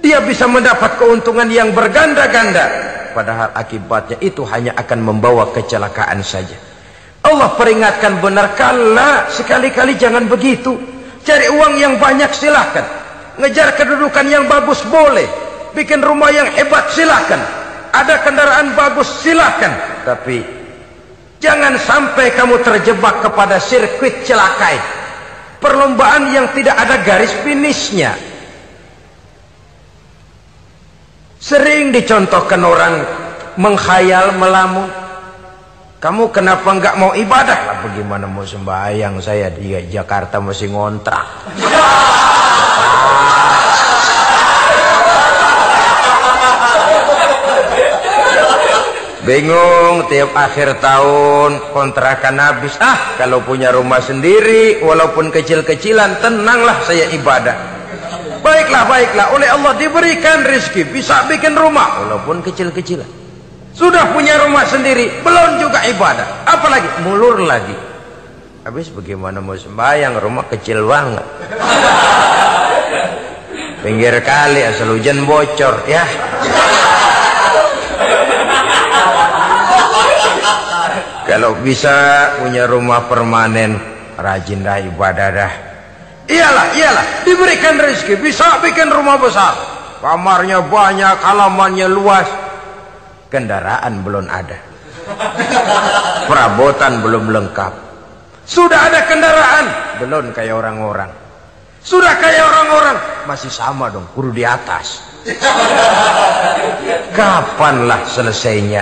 dia bisa mendapat keuntungan yang berganda-ganda, padahal akibatnya itu hanya akan membawa kecelakaan saja. Allah peringatkan benar, kala sekali-kali jangan begitu. Cari uang yang banyak silahkan, ngejar kedudukan yang bagus boleh, bikin rumah yang hebat silahkan, ada kendaraan bagus silahkan, tapi jangan sampai kamu terjebak kepada sirkuit celakai, perlombaan yang tidak ada garis finishnya. Sering dicontohkan orang menghayal, melamun, Kamu kenapa nggak mau ibadah? Lah bagaimana mau sembahyang, saya di Jakarta masih ngontrak. Bingung, tiap akhir tahun kontrakan habis. Kalau punya rumah sendiri walaupun kecil-kecilan, tenanglah saya ibadah. Baiklah, oleh Allah diberikan rezeki bisa bikin rumah walaupun kecil-kecilan. Sudah punya rumah sendiri belum juga ibadah, apalagi mulur lagi. Habis bagaimana mau sembahyang, rumah kecil banget. Pinggir kali asal hujan bocor ya. Kalau bisa punya rumah permanen, rajinlah ibadah dah. Iyalah, diberikan rezeki bisa bikin rumah besar, kamarnya banyak, halamannya luas, kendaraan belum ada, perabotan belum lengkap. Sudah ada kendaraan, belum kayak orang-orang. Sudah kayak orang-orang, masih sama dong, kudu di atas. Kapanlah selesainya?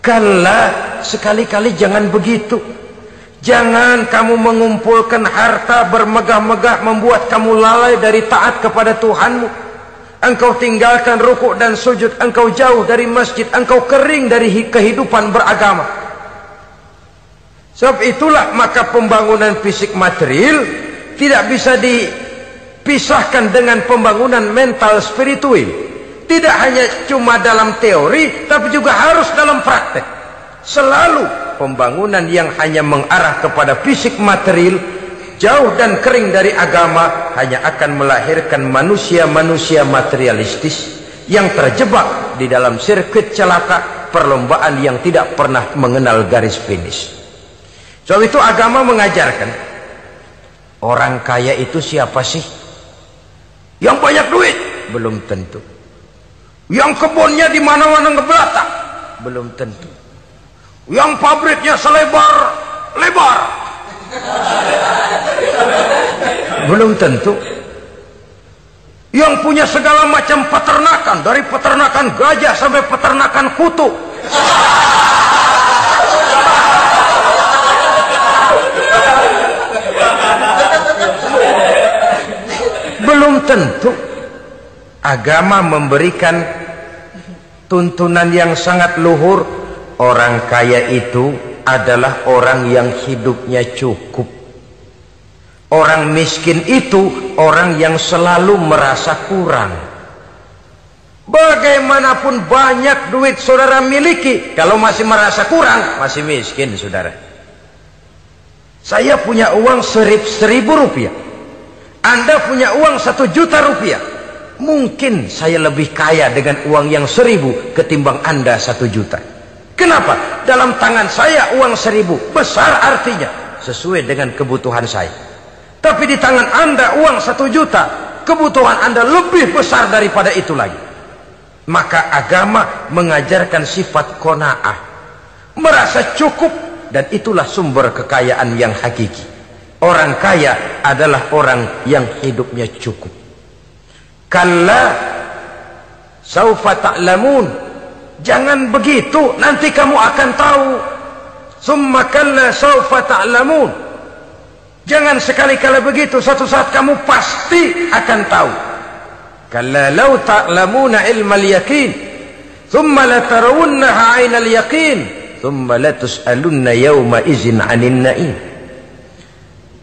Kala, sekali-kali jangan begitu. Jangan kamu mengumpulkan harta bermegah-megah membuat kamu lalai dari taat kepada Tuhanmu. Engkau tinggalkan rukuk dan sujud, engkau jauh dari masjid, engkau kering dari kehidupan beragama. Sebab itulah maka pembangunan fisik material tidak bisa dipisahkan dengan pembangunan mental spiritual. Tidak hanya cuma dalam teori, tapi juga harus dalam praktek. Selalu pembangunan yang hanya mengarah kepada fisik material, jauh dan kering dari agama, hanya akan melahirkan manusia-manusia materialistis yang terjebak di dalam sirkuit celaka perlombaan yang tidak pernah mengenal garis finish. Sebab itu agama mengajarkan, orang kaya itu siapa sih? Yang banyak duit? Belum tentu. Yang kebunnya di mana-mana ngebelatak? Belum tentu. Yang pabriknya selebar-lebar? Belum tentu. Yang punya segala macam peternakan, dari peternakan gajah sampai peternakan kutu? Belum tentu. Agama memberikan tuntunan yang sangat luhur. Orang kaya itu adalah orang yang hidupnya cukup. Orang miskin itu orang yang selalu merasa kurang. Bagaimanapun banyak duit saudara miliki, kalau masih merasa kurang, masih miskin saudara. Saya punya uang 1.000 rupiah, Anda punya uang 1 juta rupiah. Mungkin saya lebih kaya dengan uang yang 1.000 ketimbang Anda 1 juta. Kenapa? Dalam tangan saya uang 1.000 besar, artinya sesuai dengan kebutuhan saya. Tapi di tangan Anda uang 1 juta, kebutuhan Anda lebih besar daripada itu lagi. Maka agama mengajarkan sifat qanaah, merasa cukup, dan itulah sumber kekayaan yang hakiki. Orang kaya adalah orang yang hidupnya cukup. Kalla saufa ta'lamun, jangan begitu, nanti kamu akan tahu. Summa kalla saufa ta'lamun, jangan sekali-kali begitu, suatu saat kamu pasti akan tahu. Kalla law ta'lamuna ilmal yaqin thumma latarawunnaha 'ainal yaqin thumma latus'alunna yawma idzin 'anin na'im.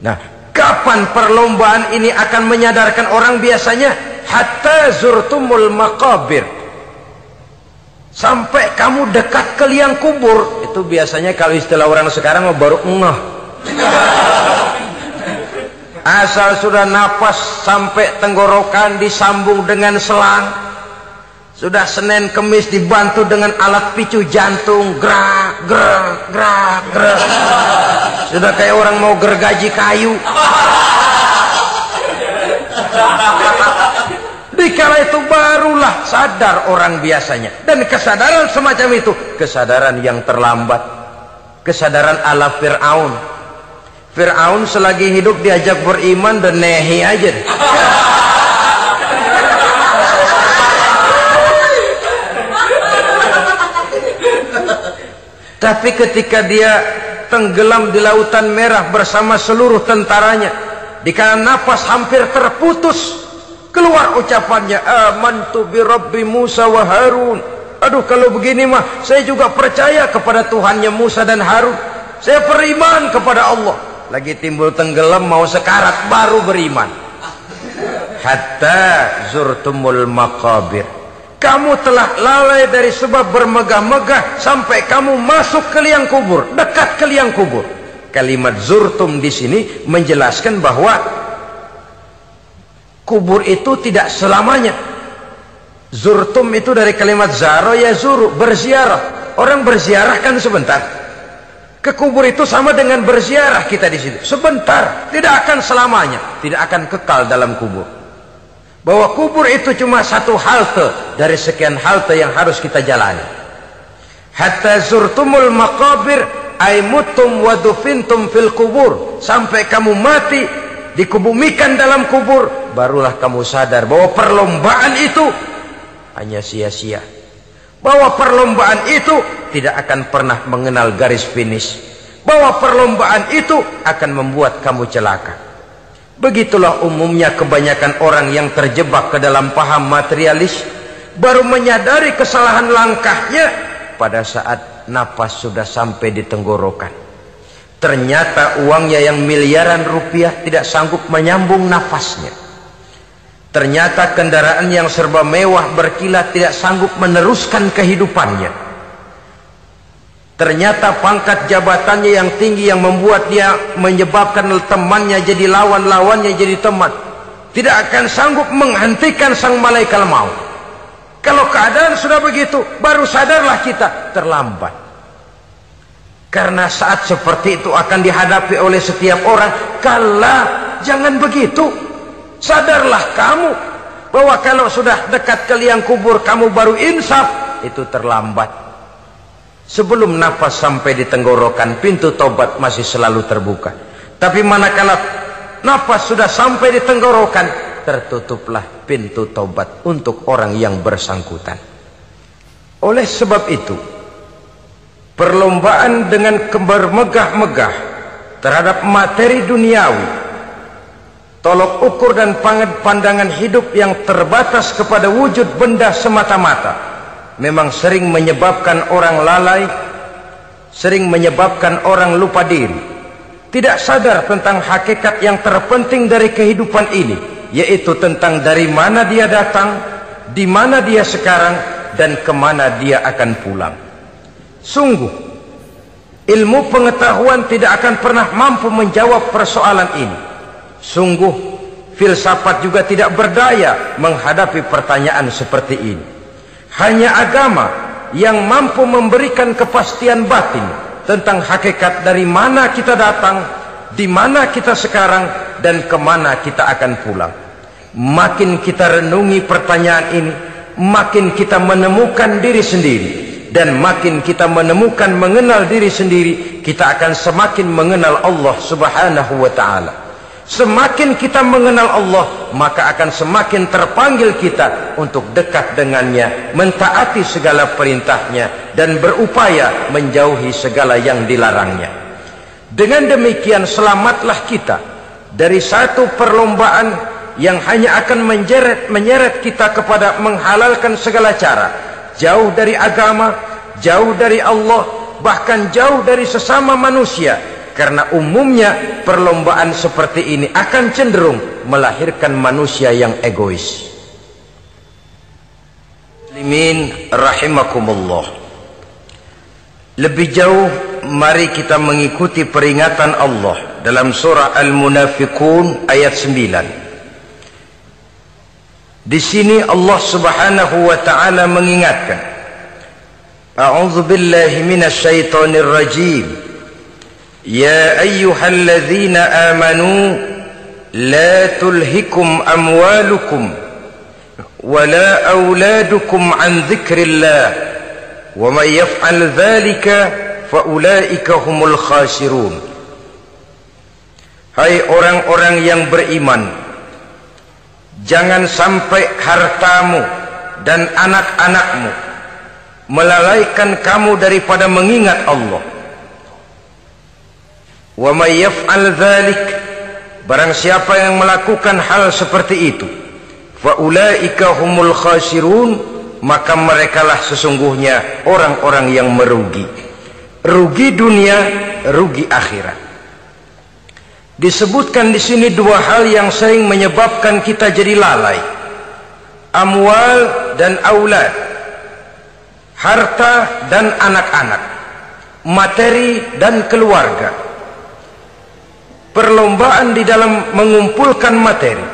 Nah, kapan perlombaan ini akan menyadarkan orang biasanya? Hatta zurtumul maqabir, sampai kamu dekat ke liang kubur. Itu biasanya kalau istilah orang sekarang baru ngeh. Asal sudah napas sampai tenggorokan disambung dengan selang, sudah Senin Kemis dibantu dengan alat picu jantung, gerak gerak gerak gerak, sudah kayak orang mau gergaji kayu. Dikala itu barulah sadar orang biasanya. Dan kesadaran semacam itu, kesadaran yang terlambat, kesadaran ala Fir'aun. Fir'aun selagi hidup diajak beriman dan nehi aja. Tapi ketika dia tenggelam di lautan merah bersama seluruh tentaranya, dikala nafas hampir terputus, keluar ucapannya, amantu bi Rabbi Musa wa Harun. Aduh, kalau begini mah saya juga percaya kepada Tuhannya Musa dan Harun. Saya beriman kepada Allah. Lagi timbul tenggelam mau sekarat baru beriman. Hatta zurtumul maqabir. Kamu telah lalai dari sebab bermegah-megah sampai kamu masuk ke liang kubur, dekat ke liang kubur. Kalimat zurtum di sini menjelaskan bahwa kubur itu tidak selamanya. Zurtum itu dari kalimat zaro ya zuru, berziarah. Orang berziarah kan sebentar. Ke kubur itu sama dengan berziarah kita di situ. Sebentar, tidak akan selamanya, tidak akan kekal dalam kubur. Bahwa kubur itu cuma satu halte dari sekian halte yang harus kita jalani. Hatta zurtumul maqabir ay mutum wa dufintum fil kubur. Sampai kamu mati, dikubumikan dalam kubur, barulah kamu sadar bahwa perlombaan itu hanya sia-sia. Bahwa perlombaan itu tidak akan pernah mengenal garis finish. Bahwa perlombaan itu akan membuat kamu celaka. Begitulah umumnya kebanyakan orang yang terjebak ke dalam paham materialis, baru menyadari kesalahan langkahnya pada saat napas sudah sampai di tenggorokan. Ternyata uangnya yang miliaran rupiah tidak sanggup menyambung nafasnya. Ternyata kendaraan yang serba mewah berkilat tidak sanggup meneruskan kehidupannya. Ternyata pangkat jabatannya yang tinggi yang membuat dia menyebabkan temannya jadi lawan, lawannya jadi teman, tidak akan sanggup menghentikan sang malaikat maut. Kalau keadaan sudah begitu, baru sadarlah kita terlambat. Karena saat seperti itu akan dihadapi oleh setiap orang. Kala, jangan begitu. Sadarlah kamu bahwa kalau sudah dekat ke liang kubur kamu baru insaf, itu terlambat. Sebelum nafas sampai di tenggorokan, pintu tobat masih selalu terbuka. Tapi manakala nafas sudah sampai di tenggorokan, tertutuplah pintu tobat untuk orang yang bersangkutan. Oleh sebab itu, perlombaan dengan bermegah-megah terhadap materi duniawi, tolok ukur dan pandangan hidup yang terbatas kepada wujud benda semata-mata, memang sering menyebabkan orang lalai, sering menyebabkan orang lupa diri, tidak sadar tentang hakikat yang terpenting dari kehidupan ini, yaitu tentang dari mana dia datang, di mana dia sekarang, dan kemana dia akan pulang. Sungguh, ilmu pengetahuan tidak akan pernah mampu menjawab persoalan ini. Sungguh, filsafat juga tidak berdaya menghadapi pertanyaan seperti ini. Hanya agama yang mampu memberikan kepastian batin tentang hakikat dari mana kita datang, di mana kita sekarang, dan kemana kita akan pulang. Makin kita renungi pertanyaan ini, makin kita menemukan diri sendiri. Dan makin kita menemukan mengenal diri sendiri, kita akan semakin mengenal Allah Subhanahu wa ta'ala. Semakin kita mengenal Allah, maka akan semakin terpanggil kita untuk dekat dengannya, mentaati segala perintahnya, dan berupaya menjauhi segala yang dilarangnya. Dengan demikian selamatlah kita dari satu perlombaan yang hanya akan menyeret kita kepada menghalalkan segala cara, jauh dari agama, jauh dari Allah, bahkan jauh dari sesama manusia. Karena umumnya perlombaan seperti ini akan cenderung melahirkan manusia yang egois. Muslimin rahimakumullah. Lebih jauh, mari kita mengikuti peringatan Allah dalam surah Al-Munafiqun ayat 9. Di sini Allah Subhanahu wa ta'ala mengingatkan, A'udzu billahi minasy syaithanir rajim. Ya ayyuhalladzina amanu la tulhikum amwalukum wala auladukum an dzikrillah wa may yaf'al dzalika fa ulaika humul khasirun. Hai orang-orang yang beriman, jangan sampai hartamu dan anak-anakmu melalaikan kamu daripada mengingat Allah. Wa may yaf'al dzalik, barang siapa yang melakukan hal seperti itu, fa ulaika humul khasirun, maka merekalah sesungguhnya orang-orang yang merugi. Rugi dunia, rugi akhirat. Disebutkan di sini dua hal yang sering menyebabkan kita jadi lalai. Amwal dan aulad. Harta dan anak-anak. Materi dan keluarga. Perlombaan di dalam mengumpulkan materi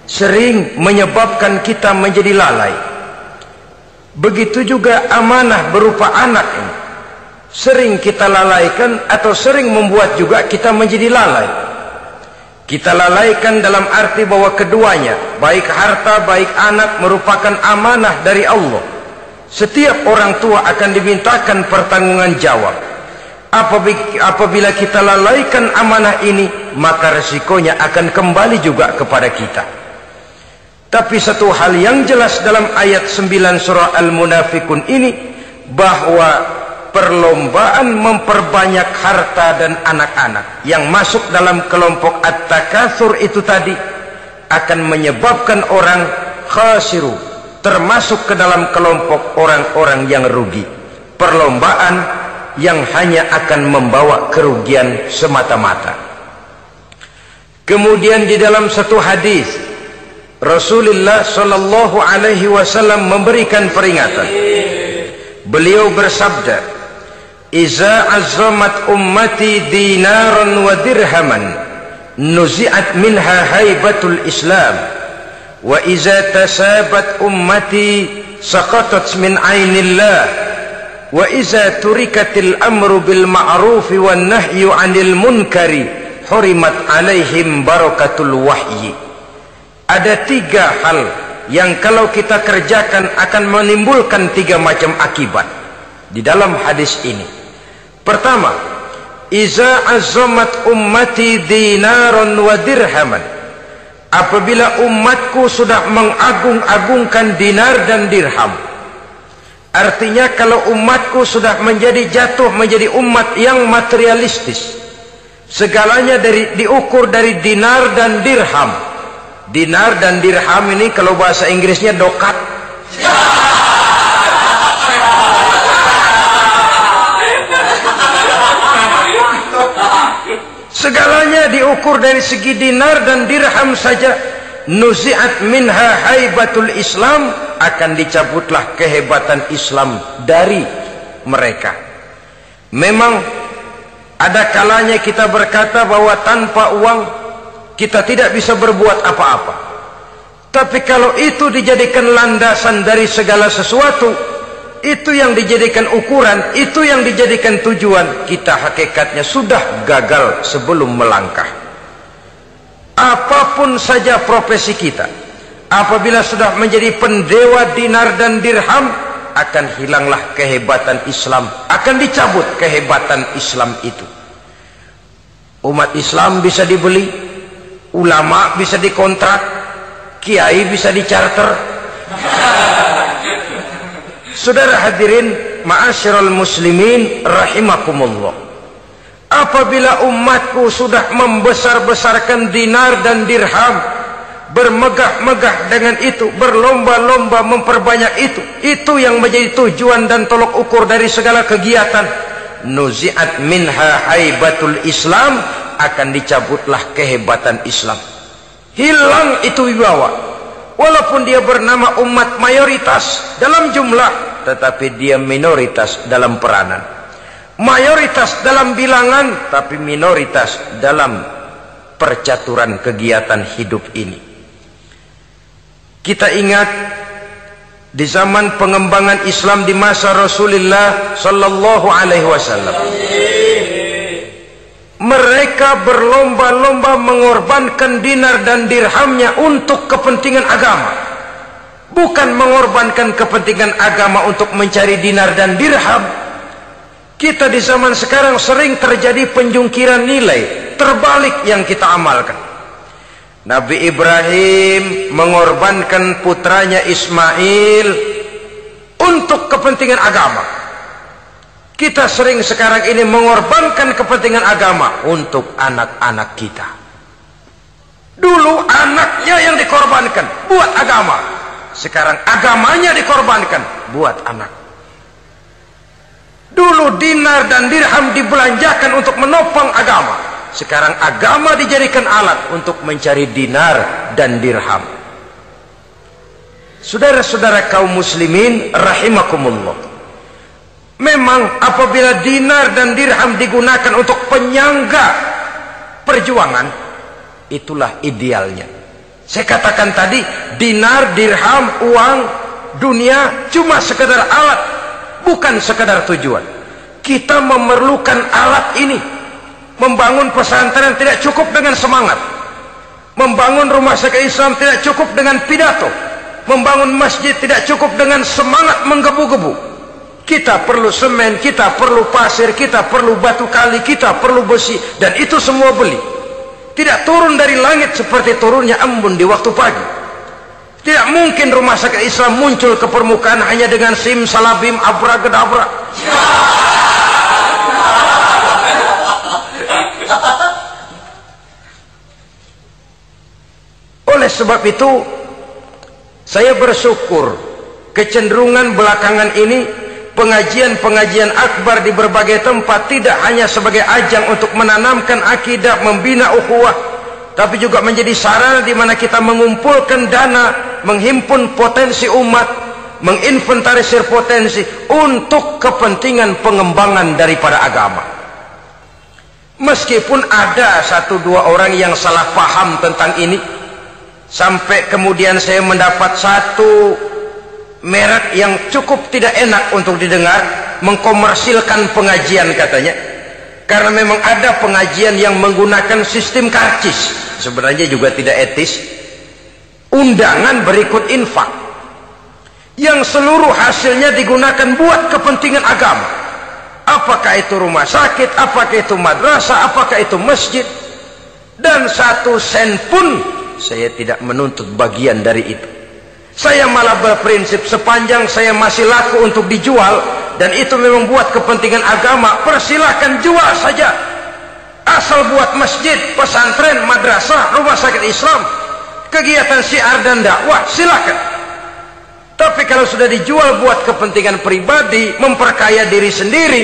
sering menyebabkan kita menjadi lalai. Begitu juga amanah berupa anak ini sering kita lalaikan atau sering membuat juga kita menjadi lalai. Kita lalaikan dalam arti bahwa keduanya, baik harta baik anak, merupakan amanah dari Allah. Setiap orang tua akan dimintakan pertanggungan jawab. Apabila kita lalaikan amanah ini, maka resikonya akan kembali juga kepada kita. Tapi satu hal yang jelas dalam ayat 9 surah Al-Munafikun ini, bahwa perlombaan memperbanyak harta dan anak-anak yang masuk dalam kelompok at-takatsur itu tadi akan menyebabkan orang khasiru, termasuk ke dalam kelompok orang-orang yang rugi. Perlombaan yang hanya akan membawa kerugian semata-mata. Kemudian di dalam satu hadis Rasulullah sallallahu alaihi wasallam memberikan peringatan. Beliau bersabda, "Iza azzamat ummati dinaran wa dirhaman, nuzi'at minha haibatul Islam. Wa iza tasabat ummati saqatat min ainillah. Wa iza turikatil amru bil ma'rufi wan nahyu 'anil munkari, hurimat 'alaihim barakatul wahyi." Ada tiga hal yang kalau kita kerjakan akan menimbulkan tiga macam akibat di dalam hadis ini. Pertama, iza azzamat ummati dinaran wa dirhaman. Apabila umatku sudah mengagung-agungkan dinar dan dirham. Artinya kalau umatku sudah jatuh menjadi umat yang materialistis. Segalanya diukur dari dinar dan dirham. Dinar dan dirham ini kalau bahasa Inggrisnya dokat. Segalanya diukur dari segi dinar dan dirham saja. Nuzi'at minha haibatul Islam, akan dicabutlah kehebatan Islam dari mereka. Memang ada kalanya kita berkata bahwa tanpa uang kita tidak bisa berbuat apa-apa. Tapi kalau itu dijadikan landasan dari segala sesuatu, itu yang dijadikan ukuran, itu yang dijadikan tujuan, kita hakikatnya sudah gagal sebelum melangkah. Apapun saja profesi kita, apabila sudah menjadi pendewa dinar dan dirham, akan hilanglah kehebatan Islam, akan dicabut kehebatan Islam itu. Umat Islam bisa dibeli, ulama bisa dikontrak, kiai bisa dicarter. Saudara hadirin ma'asyiral muslimin rahimakumullah, apabila umatku sudah membesar-besarkan dinar dan dirham, bermegah-megah dengan itu, berlomba-lomba memperbanyak itu yang menjadi tujuan dan tolok ukur dari segala kegiatan, nuzi'at minha haibatul Islam, akan dicabutlah kehebatan Islam. Hilang itu wibawa. Walaupun dia bernama umat mayoritas dalam jumlah, tetapi dia minoritas dalam peranan. Mayoritas dalam bilangan, tapi minoritas dalam percaturan kegiatan hidup ini. Kita ingat di zaman pengembangan Islam di masa Rasulullah sallallahu alaihi wasallam, mereka berlomba-lomba mengorbankan dinar dan dirhamnya untuk kepentingan agama, bukan mengorbankan kepentingan agama untuk mencari dinar dan dirham. Kita di zaman sekarang sering terjadi penjungkiran nilai, terbalik yang kita amalkan. Nabi Ibrahim mengorbankan putranya Ismail untuk untuk kepentingan agama. Kita sering sekarang ini mengorbankan kepentingan agama untuk anak-anak kita. Dulu anaknya yang dikorbankan buat agama. Sekarang agamanya dikorbankan buat anak. Dulu dinar dan dirham dibelanjakan untuk menopang agama. Sekarang agama dijadikan alat untuk mencari dinar dan dirham. Saudara-saudara kaum muslimin rahimakumullah, memang apabila dinar dan dirham digunakan untuk penyangga perjuangan, itulah idealnya. Saya katakan tadi, dinar, dirham, uang, dunia cuma sekedar alat, bukan sekedar tujuan. Kita memerlukan alat ini. Membangun pesantren tidak cukup dengan semangat. Membangun rumah sakit Islam tidak cukup dengan pidato. Membangun masjid tidak cukup dengan semangat menggebu-gebu. Kita perlu semen, kita perlu pasir, kita perlu batu kali, kita perlu besi, dan itu semua beli. Tidak turun dari langit seperti turunnya embun di waktu pagi. Tidak mungkin rumah sakit Islam muncul ke permukaan hanya dengan sim salabim abracadabra. Oleh sebab itu, saya bersyukur kecenderungan belakangan ini pengajian-pengajian akbar di berbagai tempat tidak hanya sebagai ajang untuk menanamkan akidah, membina ukhuwah, tapi juga menjadi sarana di mana kita mengumpulkan dana, menghimpun potensi umat, menginventarisir potensi untuk kepentingan pengembangan daripada agama. Meskipun ada satu dua orang yang salah paham tentang ini, sampai kemudian saya mendapat satu merek yang cukup tidak enak untuk didengar, mengkomersilkan pengajian katanya, karena memang ada pengajian yang menggunakan sistem karcis, sebenarnya juga tidak etis. Undangan berikut infak yang seluruh hasilnya digunakan buat kepentingan agama. Apakah itu rumah sakit, apakah itu madrasah, apakah itu masjid, dan 1 sen pun saya tidak menuntut bagian dari itu. Saya malah berprinsip sepanjang saya masih laku untuk dijual dan itu memang buat kepentingan agama, persilahkan jual saja. Asal buat masjid, pesantren, madrasah, rumah sakit Islam, kegiatan syiar dan dakwah, silakan. Tapi kalau sudah dijual buat kepentingan pribadi, memperkaya diri sendiri,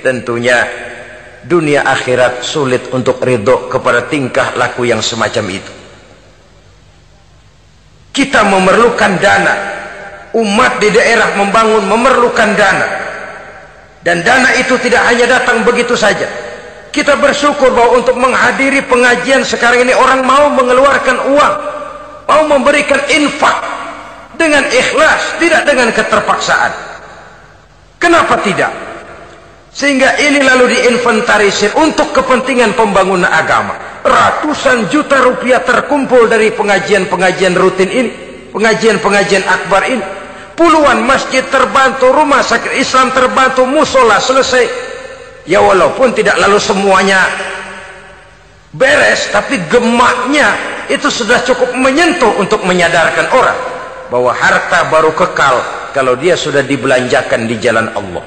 tentunya dunia akhirat sulit untuk ridho kepada tingkah laku yang semacam itu. Kita memerlukan dana. Umat di daerah membangun memerlukan dana. Dan dana itu tidak hanya datang begitu saja. Kita bersyukur bahwa untuk menghadiri pengajian sekarang ini orang mau mengeluarkan uang, mau memberikan infak dengan ikhlas, tidak dengan keterpaksaan. Kenapa tidak? Sehingga ini lalu diinventarisir untuk kepentingan pembangunan agama. Ratusan juta rupiah terkumpul dari pengajian-pengajian rutin ini, pengajian-pengajian akbar ini. Puluhan masjid terbantu, rumah sakit Islam terbantu, musola selesai. Ya walaupun tidak lalu semuanya beres, tapi gemaknya itu sudah cukup menyentuh untuk menyadarkan orang bahwa harta baru kekal kalau dia sudah dibelanjakan di jalan Allah.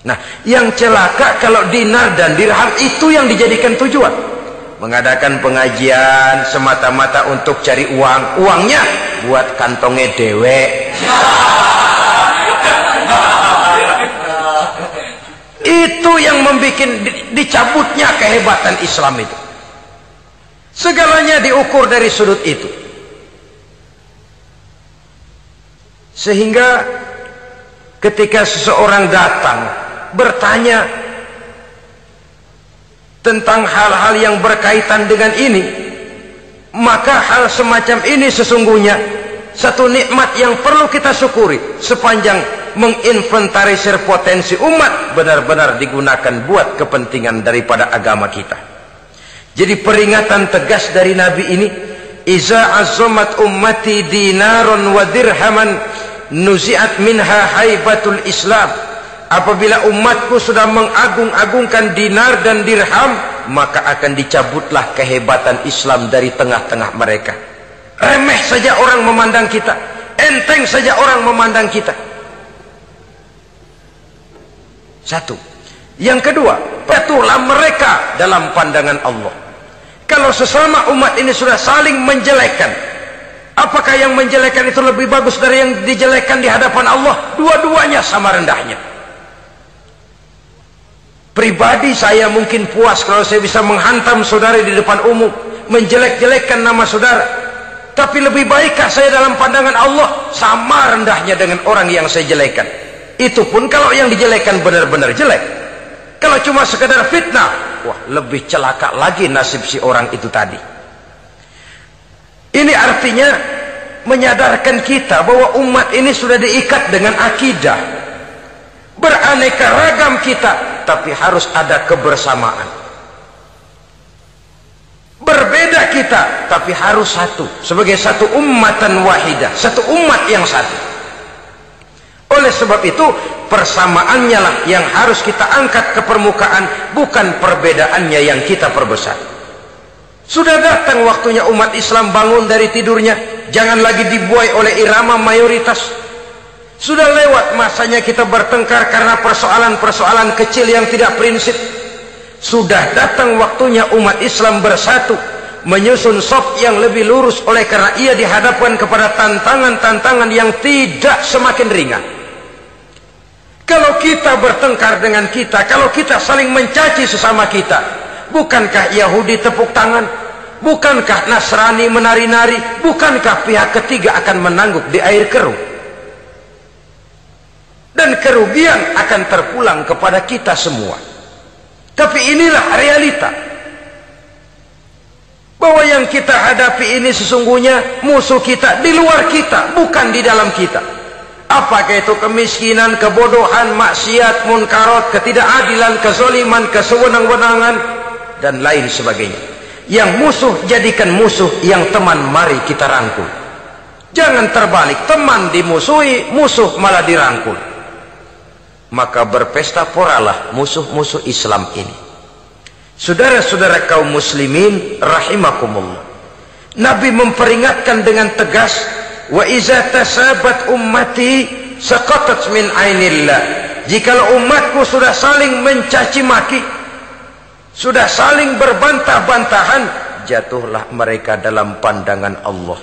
Nah, yang celaka kalau dinar dan dirham itu yang dijadikan tujuan. Mengadakan pengajian semata-mata untuk cari uang, uangnya buat kantongnya dewe. Itu yang membuat dicabutnya kehebatan Islam itu. Segalanya diukur dari sudut itu. Sehingga ketika seseorang datang bertanya tentang hal-hal yang berkaitan dengan ini, maka hal semacam ini sesungguhnya satu nikmat yang perlu kita syukuri sepanjang menginventarisir potensi umat benar-benar digunakan buat kepentingan daripada agama kita. Jadi peringatan tegas dari Nabi ini, iza azzamat ummati dinaron wa dirhaman nuzi'at minha haibatul Islam. Apabila umatku sudah mengagung-agungkan dinar dan dirham, maka akan dicabutlah kehebatan Islam dari tengah-tengah mereka. Remeh saja orang memandang kita, enteng saja orang memandang kita. Satu. Yang kedua, patuhlah mereka dalam pandangan Allah. Kalau sesama umat ini sudah saling menjelekkan, apakah yang menjelekkan itu lebih bagus dari yang dijelekkan di hadapan Allah? Dua-duanya sama rendahnya. Pribadi saya mungkin puas kalau saya bisa menghantam saudara di depan umum, menjelek-jelekkan nama saudara. Tapi lebih baikkah saya dalam pandangan Allah? Sama rendahnya dengan orang yang saya jelekkan. Itu pun kalau yang dijelekkan benar-benar jelek. Kalau cuma sekedar fitnah, wah, lebih celaka lagi nasib si orang itu tadi. Ini artinya menyadarkan kita bahwa umat ini sudah diikat dengan akidah. Beraneka ragam kita, tapi harus ada kebersamaan. Berbeda kita, tapi harus satu. Sebagai satu ummatan wahidah, satu umat yang satu. Oleh sebab itu, persamaannya lah yang harus kita angkat ke permukaan, bukan perbedaannya yang kita perbesar. Sudah datang waktunya umat Islam bangun dari tidurnya, jangan lagi dibuai oleh irama mayoritas. Sudah lewat masanya kita bertengkar karena persoalan-persoalan kecil yang tidak prinsip. Sudah datang waktunya umat Islam bersatu, menyusun shaf yang lebih lurus, oleh karena ia dihadapkan kepada tantangan-tantangan yang tidak semakin ringan. Kalau kita bertengkar dengan kita, kalau kita saling mencaci sesama kita, bukankah Yahudi tepuk tangan? Bukankah Nasrani menari-nari? Bukankah pihak ketiga akan menangguk di air keruh? Dan kerugian akan terpulang kepada kita semua. Tapi inilah realita. Bahwa yang kita hadapi ini sesungguhnya musuh kita di luar kita, bukan di dalam kita. Apakah itu kemiskinan, kebodohan, maksiat, munkarat, ketidakadilan, kezaliman, kesewenang-wenangan, dan lain sebagainya. Yang musuh jadikan musuh, yang teman mari kita rangkul. Jangan terbalik, teman dimusuhi, musuh malah dirangkul. Maka berpesta poralah musuh-musuh Islam ini. Saudara-saudara kaum muslimin rahimakumullah, Nabi memperingatkan dengan tegas, wa iza tasabat ummati saqatat min ainillah. Jikalau umatku sudah saling mencaci maki, sudah saling berbantah-bantahan, jatuhlah mereka dalam pandangan Allah.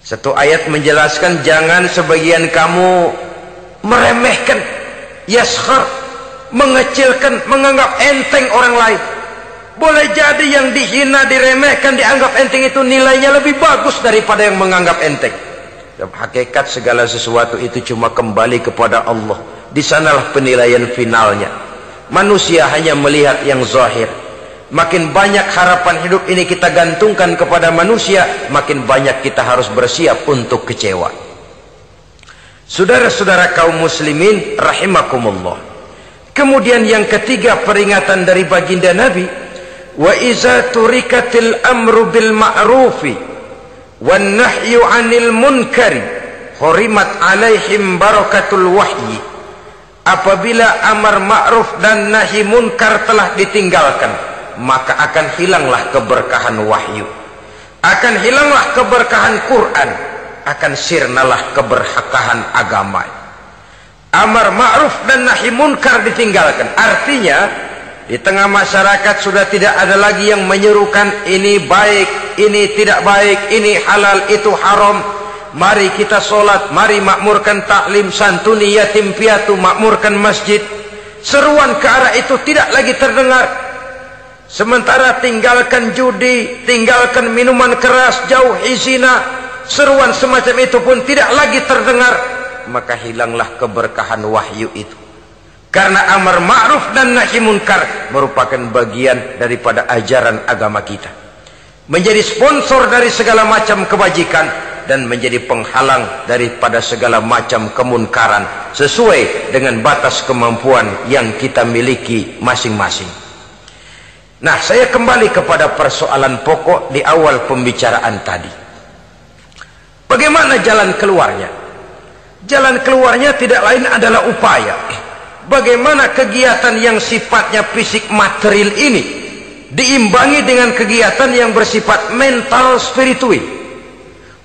Satu ayat menjelaskan, jangan sebagian kamu meremehkan, yaskhar, mengecilkan, menganggap enteng orang lain. Boleh jadi yang dihina, diremehkan, dianggap enteng itu nilainya lebih bagus daripada yang menganggap enteng. Dalam hakikat segala sesuatu itu cuma kembali kepada Allah. Di sanalah penilaian finalnya. Manusia hanya melihat yang zahir. Makin banyak harapan hidup ini kita gantungkan kepada manusia, makin banyak kita harus bersiap untuk kecewa. Saudara-saudara kaum muslimin rahimakumullah. Kemudian yang ketiga peringatan dari baginda Nabi, wa iza turikatil amru bil ma'rufi wan nahyu 'anil munkari hurimat 'alaihim barakatul wahyi. Apabila amar ma'ruf dan nahi munkar telah ditinggalkan, maka akan hilanglah keberkahan wahyu, akan hilanglah keberkahan Quran, akan sirnalah keberkahan agama. Amar ma'ruf dan nahi munkar ditinggalkan, artinya di tengah masyarakat sudah tidak ada lagi yang menyerukan ini baik, ini tidak baik, ini halal, itu haram. Mari kita sholat, mari makmurkan taklim, santuni yatim piatu, makmurkan masjid. Seruan ke arah itu tidak lagi terdengar. Sementara tinggalkan judi, tinggalkan minuman keras, jauhi zina, seruan semacam itu pun tidak lagi terdengar. Maka hilanglah keberkahan wahyu itu. Karena amar ma'ruf dan nahi munkar merupakan bagian daripada ajaran agama kita. Menjadi sponsor dari segala macam kebajikan dan menjadi penghalang daripada segala macam kemunkaran sesuai dengan batas kemampuan yang kita miliki masing-masing. Nah, saya kembali kepada persoalan pokok di awal pembicaraan tadi. Bagaimana jalan keluarnya? Jalan keluarnya tidak lain adalah upaya. Bagaimana kegiatan yang sifatnya fisik material ini diimbangi dengan kegiatan yang bersifat mental spiritual.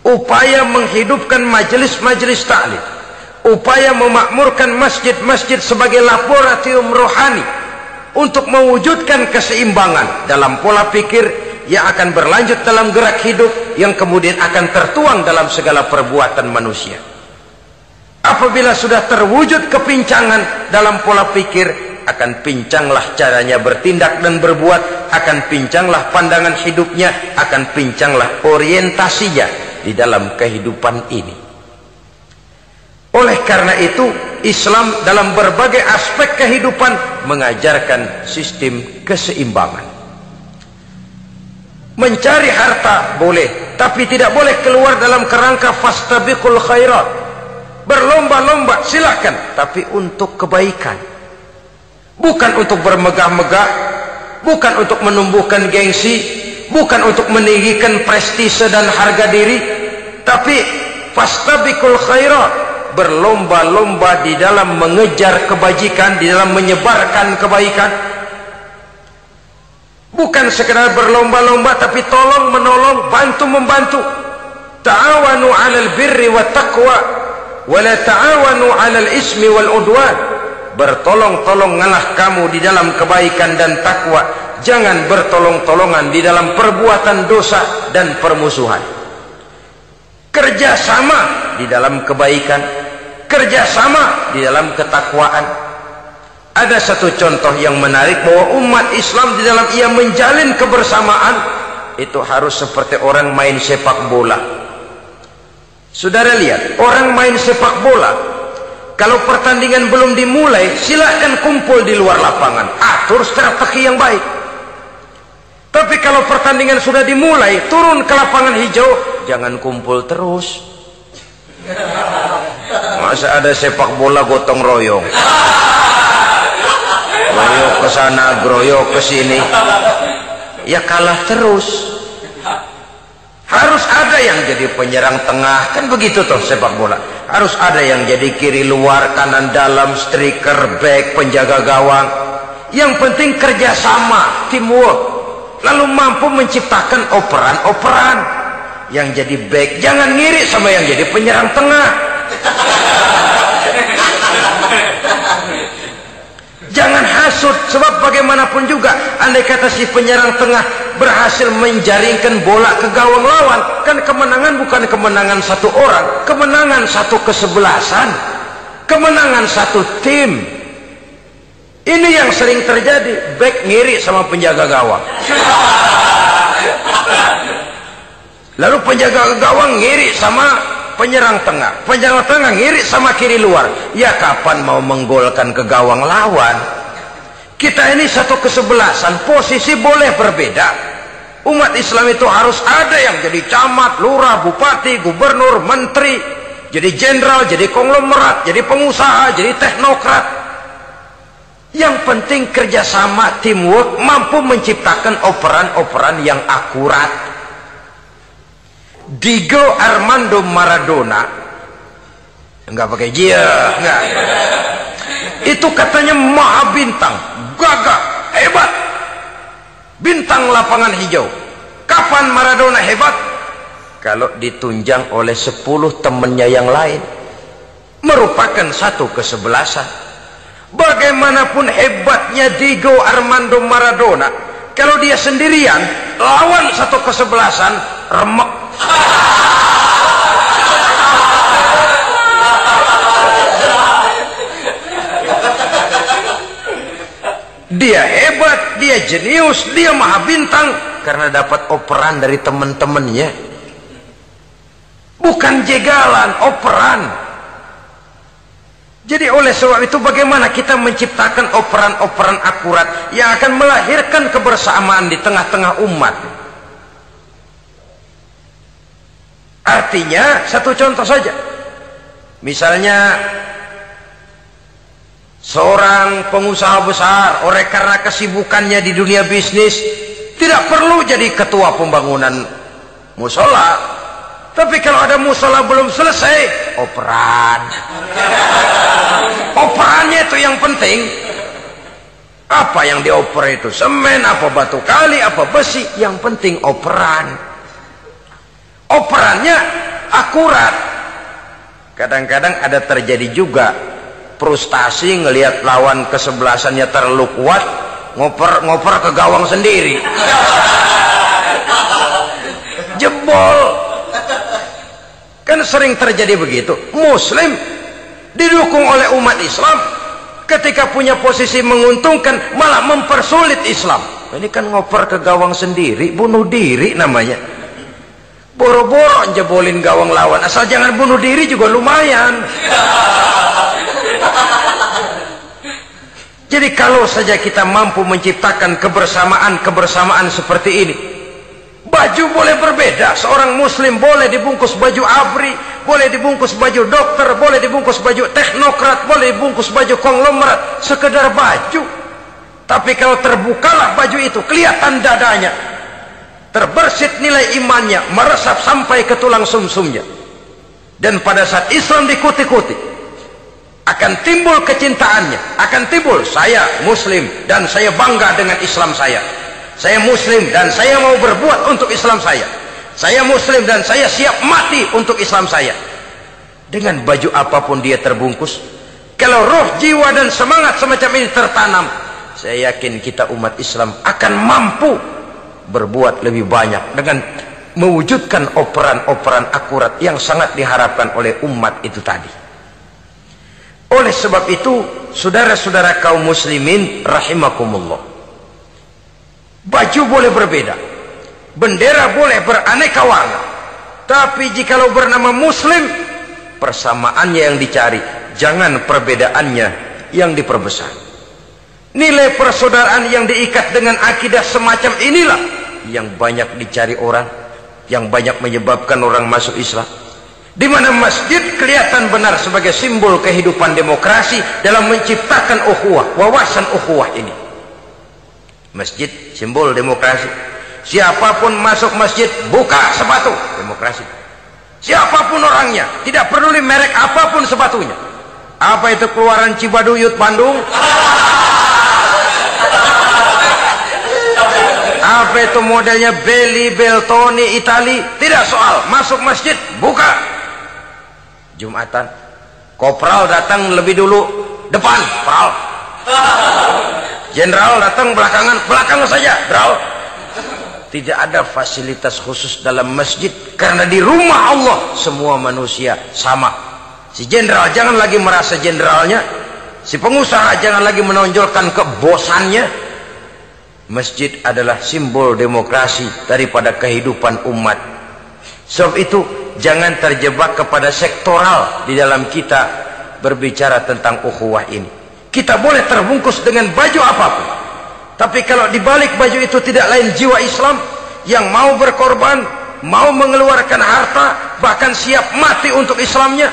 Upaya menghidupkan majelis-majelis ta'lim, upaya memakmurkan masjid-masjid sebagai laboratorium rohani untuk mewujudkan keseimbangan dalam pola pikir yang akan berlanjut dalam gerak hidup yang kemudian akan tertuang dalam segala perbuatan manusia. Apabila sudah terwujud kepincangan dalam pola pikir, akan pincanglah caranya bertindak dan berbuat, akan pincanglah pandangan hidupnya, akan pincanglah orientasinya di dalam kehidupan ini. Oleh karena itu, Islam dalam berbagai aspek kehidupan mengajarkan sistem keseimbangan. Mencari harta boleh, tapi tidak boleh keluar dalam kerangka fastabiqul khairat. Berlomba-lomba silakan, tapi untuk kebaikan. Bukan untuk bermegah-megah, bukan untuk menumbuhkan gengsi, bukan untuk meninggikan prestise dan harga diri, tapi fastabiqul khairat, berlomba-lomba di dalam mengejar kebajikan, di dalam menyebarkan kebaikan. Bukan sekedar berlomba-lomba, tapi tolong menolong, bantu membantu. Ta'awanu 'alal birri wat taqwa wa la ta'awanu 'alal ismi wal udwan. Bertolong-tolonganlah kamu di dalam kebaikan dan takwa, jangan bertolong-tolongan di dalam perbuatan dosa dan permusuhan. Kerjasama di dalam kebaikan, kerjasama di dalam ketakwaan. Ada satu contoh yang menarik bahwa umat Islam di dalam ia menjalin kebersamaan itu harus seperti orang main sepak bola. Saudara lihat, orang main sepak bola, kalau pertandingan belum dimulai, silakan kumpul di luar lapangan, atur strategi yang baik. Tapi kalau pertandingan sudah dimulai, turun ke lapangan hijau, jangan kumpul terus. Masa ada sepak bola gotong royong, groyok ke sana, groyok ke sini, ya kalah terus. Harus ada yang jadi penyerang tengah, kan begitu toh sepak bola. Harus ada yang jadi kiri luar, kanan dalam, striker, back, penjaga gawang. Yang penting kerjasama, teamwork, lalu mampu menciptakan operan-operan. Yang jadi back jangan ngiri sama yang jadi penyerang tengah. Jangan hasut, sebab bagaimanapun juga andai kata si penyerang tengah berhasil menjaringkan bola ke gawang lawan, kan kemenangan bukan kemenangan satu orang, kemenangan satu kesebelasan, kemenangan satu tim. Ini yang sering terjadi, back ngiri sama penjaga gawang, lalu penjaga gawang ngiri sama penyerang tengah, penyerang tengah ngiri sama kiri luar. Ya kapan mau menggolkan ke gawang lawan? Kita ini satu kesebelasan, posisi boleh berbeda. Umat Islam itu harus ada yang jadi camat, lurah, bupati, gubernur, menteri, jadi jenderal, jadi konglomerat, jadi pengusaha, jadi teknokrat. Yang penting kerjasama, teamwork, mampu menciptakan operan-operan yang akurat. Diego Armando Maradona, enggak pakai dia, enggak. Itu katanya maha bintang, gagah, hebat, bintang lapangan hijau. Kapan Maradona hebat? Kalau ditunjang oleh 10 temannya yang lain, merupakan satu kesebelasan. Bagaimanapun hebatnya Diego Armando Maradona, kalau dia sendirian lawan satu kesebelasan, remek. Dia hebat, dia jenius, dia maha bintang karena dapat operan dari teman-temannya. Bukan jegalan, operan. Jadi oleh sebab itu bagaimana kita menciptakan operan-operan akurat yang akan melahirkan kebersamaan di tengah-tengah umat. Artinya satu contoh saja, misalnya seorang pengusaha besar, oleh karena kesibukannya di dunia bisnis, tidak perlu jadi ketua pembangunan musola. Tapi kalau ada musola belum selesai, operan. Operannya itu yang penting. Apa yang dioper itu? Semen, apa batu kali, apa besi? Yang penting operan. Operannya akurat. Kadang-kadang ada terjadi juga frustasi ngelihat lawan kesebelasannya terlalu kuat, ngoper ke gawang sendiri. Jebol. Kan sering terjadi begitu. Muslim didukung oleh umat Islam, ketika punya posisi menguntungkan malah mempersulit Islam. Ini kan ngoper ke gawang sendiri, bunuh diri namanya. Boro-boro jebolin gawang lawan, asal jangan bunuh diri juga lumayan. Jadi kalau saja kita mampu menciptakan kebersamaan seperti ini, baju boleh berbeda. Seorang muslim boleh dibungkus baju ABRI, boleh dibungkus baju dokter, boleh dibungkus baju teknokrat, boleh dibungkus baju konglomerat, sekedar baju. Tapi kalau terbukalah baju itu, kelihatan dadanya, terbersit nilai imannya, meresap sampai ke tulang sumsumnya. Dan pada saat Islam dikuti-kuti, akan timbul kecintaannya, akan timbul, saya muslim dan saya bangga dengan Islam saya. Saya muslim dan saya mau berbuat untuk Islam saya. Saya muslim dan saya siap mati untuk Islam saya. Dengan baju apapun dia terbungkus, kalau roh, jiwa dan semangat semacam ini tertanam, saya yakin kita umat Islam akan mampu berbuat lebih banyak dengan mewujudkan operan-operan akurat yang sangat diharapkan oleh umat itu tadi. Oleh sebab itu, saudara-saudara kaum muslimin rahimakumullah, baju boleh berbeda, bendera boleh beraneka warna, tapi jikalau bernama muslim, persamaannya yang dicari, jangan perbedaannya yang diperbesar. Nilai persaudaraan yang diikat dengan akidah semacam inilah yang banyak dicari orang, yang banyak menyebabkan orang masuk Islam. Di mana masjid kelihatan benar sebagai simbol kehidupan demokrasi dalam menciptakan ukhuwah, wawasan ukhuwah ini. Masjid simbol demokrasi. Siapapun masuk masjid buka sepatu, demokrasi. Siapapun orangnya, tidak peduli merek apapun sepatunya. Apa itu keluaran Cibaduyut Bandung? Apa itu modelnya Belli, Beltoni, Itali? Tidak soal, masuk masjid buka. Jumatan, kopral datang lebih dulu depan, pral. Jenderal datang belakangan saja, pral. Tidak ada fasilitas khusus dalam masjid, karena di rumah Allah semua manusia sama. Si jenderal jangan lagi merasa jenderalnya, si pengusaha jangan lagi menonjolkan kebosannya. Masjid adalah simbol demokrasi daripada kehidupan umat. Sebab itu jangan terjebak kepada sektoral di dalam kita berbicara tentang ukhuwah ini. Kita boleh terbungkus dengan baju apapun, tapi kalau di balik baju itu tidak lain jiwa Islam yang mau berkorban, mau mengeluarkan harta, bahkan siap mati untuk Islamnya,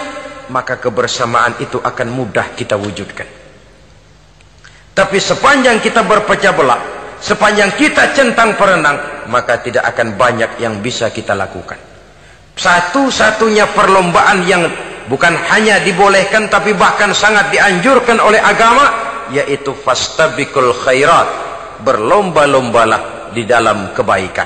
maka kebersamaan itu akan mudah kita wujudkan. Tapi sepanjang kita berpecah belah, sepanjang kita centang perenang, maka tidak akan banyak yang bisa kita lakukan. Satu-satunya perlombaan yang bukan hanya dibolehkan tapi bahkan sangat dianjurkan oleh agama, yaitu fastabiqul khairat, berlomba-lombalah di dalam kebaikan,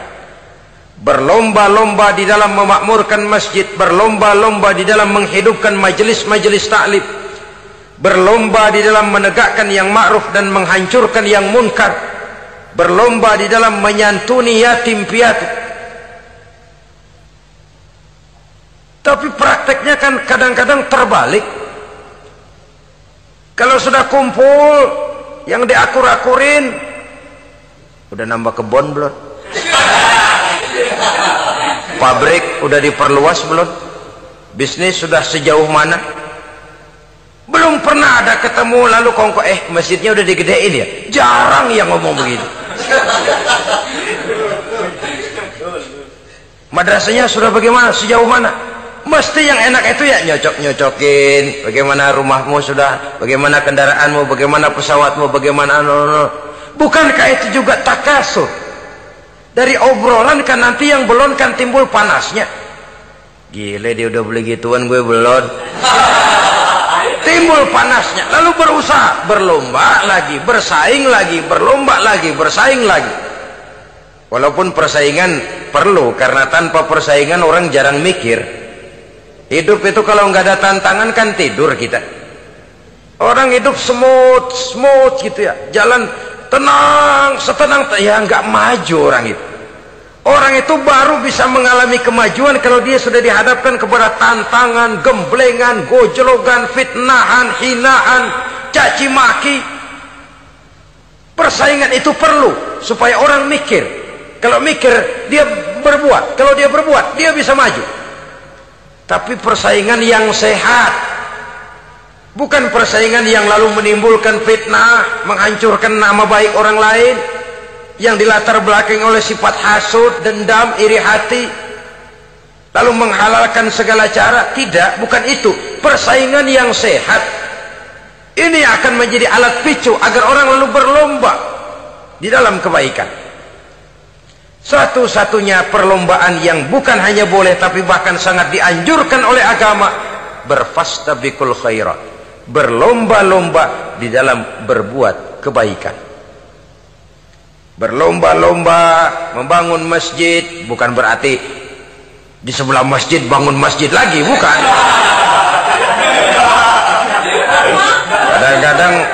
berlomba-lomba di dalam memakmurkan masjid, berlomba-lomba di dalam menghidupkan majelis-majelis taklim, berlomba di dalam menegakkan yang ma'ruf dan menghancurkan yang munkar, berlomba di dalam menyantuni yatim piatu. Tapi prakteknya kan kadang-kadang terbalik. Kalau sudah kumpul yang diakur-akurin, udah nambah kebon belum? Pabrik udah diperluas belum? Bisnis sudah sejauh mana? Belum pernah ada ketemu lalu kongko masjidnya udah digedein ya. Jarang yang ngomong begitu. Madrasahnya sudah bagaimana, sejauh mana? Mesti yang enak itu ya nyocok-nyocokin, bagaimana rumahmu sudah, bagaimana kendaraanmu, bagaimana pesawatmu, bagaimana bukankah itu juga takasur? Dari obrolan kan nanti yang belum kan timbul panasnya. Gile dia udah beli gituan, gue belum. Timbul panasnya, lalu berusaha, berlomba lagi, bersaing lagi, berlomba lagi, bersaing lagi. Walaupun persaingan perlu, karena tanpa persaingan orang jarang mikir. Hidup itu kalau nggak ada tantangan kan tidur kita. Orang hidup smooth gitu ya, jalan tenang, setenang ya, nggak maju orang itu. Orang itu baru bisa mengalami kemajuan kalau dia sudah dihadapkan kepada tantangan, gemblengan, gojlogan, fitnahan, hinaan, caci maki. Persaingan itu perlu supaya orang mikir. Kalau mikir dia berbuat, kalau dia berbuat dia bisa maju. Tapi persaingan yang sehat, bukan persaingan yang lalu menimbulkan fitnah, menghancurkan nama baik orang lain, yang dilatar belakangi oleh sifat hasud, dendam, iri hati, lalu menghalalkan segala cara. Tidak, bukan itu. Persaingan yang sehat ini akan menjadi alat picu agar orang lalu berlomba di dalam kebaikan. Satu-satunya perlombaan yang bukan hanya boleh tapi bahkan sangat dianjurkan oleh agama, berfastabiqul khairat, berlomba-lomba di dalam berbuat kebaikan. Berlomba-lomba membangun masjid bukan berarti di sebelah masjid bangun masjid lagi, bukan.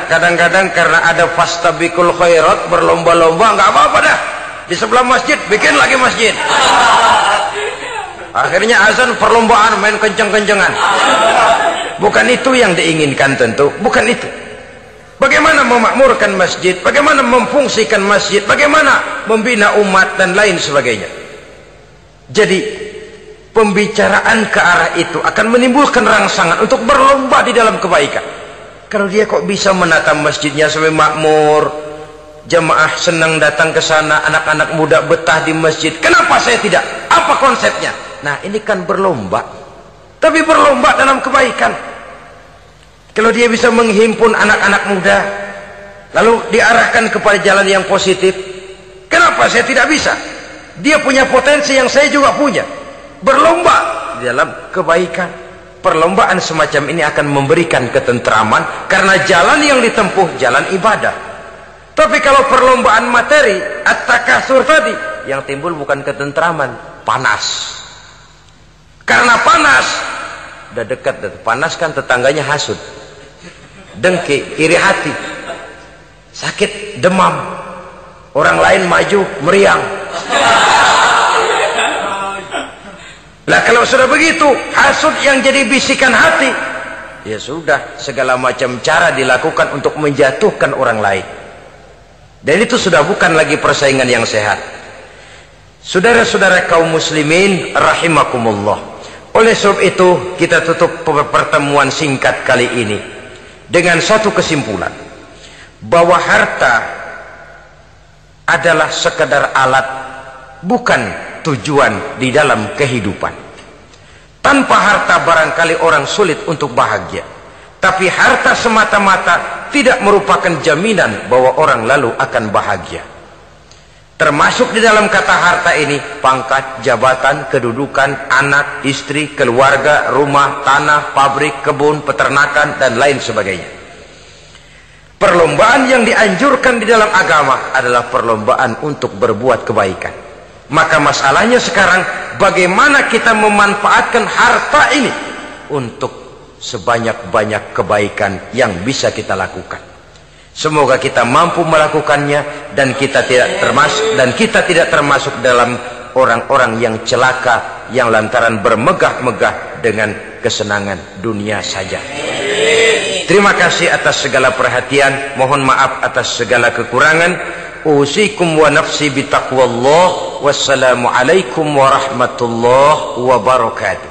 Kadang-kadang karena ada fastabiqul khairat, berlomba-lomba, nggak apa-apa dah. Di sebelah masjid bikin lagi masjid. Akhirnya azan perlombaan main kenceng-kencengan. Bukan itu yang diinginkan tentu, bukan itu. Bagaimana memakmurkan masjid, bagaimana memfungsikan masjid, bagaimana membina umat dan lain sebagainya. Jadi pembicaraan ke arah itu akan menimbulkan rangsangan untuk berlomba di dalam kebaikan. Kalau dia kok bisa menata masjidnya sampai makmur, jamaah senang datang ke sana, anak-anak muda betah di masjid, kenapa saya tidak? Apa konsepnya? Nah, ini kan berlomba, tapi berlomba dalam kebaikan. Kalau dia bisa menghimpun anak-anak muda lalu diarahkan kepada jalan yang positif, kenapa saya tidak bisa? Dia punya potensi yang saya juga punya. Berlomba di dalam kebaikan. Perlombaan semacam ini akan memberikan ketentraman karena jalan yang ditempuh jalan ibadah. Tapi kalau perlombaan materi, at-takasur tadi, yang timbul bukan ketentraman, panas. Karena panas, udah dekat, panas kan tetangganya hasud, dengki, iri hati, sakit, demam, orang lain maju, meriang. Lah kalau sudah begitu, hasud yang jadi bisikan hati, ya sudah, segala macam cara dilakukan untuk menjatuhkan orang lain. Dan itu sudah bukan lagi persaingan yang sehat. Saudara-saudara kaum muslimin rahimakumullah. Oleh sebab itu kita tutup pertemuan singkat kali ini dengan satu kesimpulan, bahwa harta adalah sekedar alat, bukan tujuan di dalam kehidupan. Tanpa harta barangkali orang sulit untuk bahagia, tapi harta semata-mata tidak merupakan jaminan bahwa orang lalu akan bahagia. Termasuk di dalam kata harta ini pangkat, jabatan, kedudukan, anak, istri, keluarga, rumah, tanah, pabrik, kebun, peternakan, dan lain sebagainya. Perlombaan yang dianjurkan di dalam agama adalah perlombaan untuk berbuat kebaikan. Maka masalahnya sekarang, bagaimana kita memanfaatkan harta ini untuk sebanyak-banyak kebaikan yang bisa kita lakukan. Semoga kita mampu melakukannya dan kita tidak termasuk dalam orang-orang yang celaka yang lantaran bermegah-megah dengan kesenangan dunia saja. Terima kasih atas segala perhatian, mohon maaf atas segala kekurangan. Usikum wa nafsi bitaqwallah. Wassalamu alaikum warahmatullahi wabarakatuh.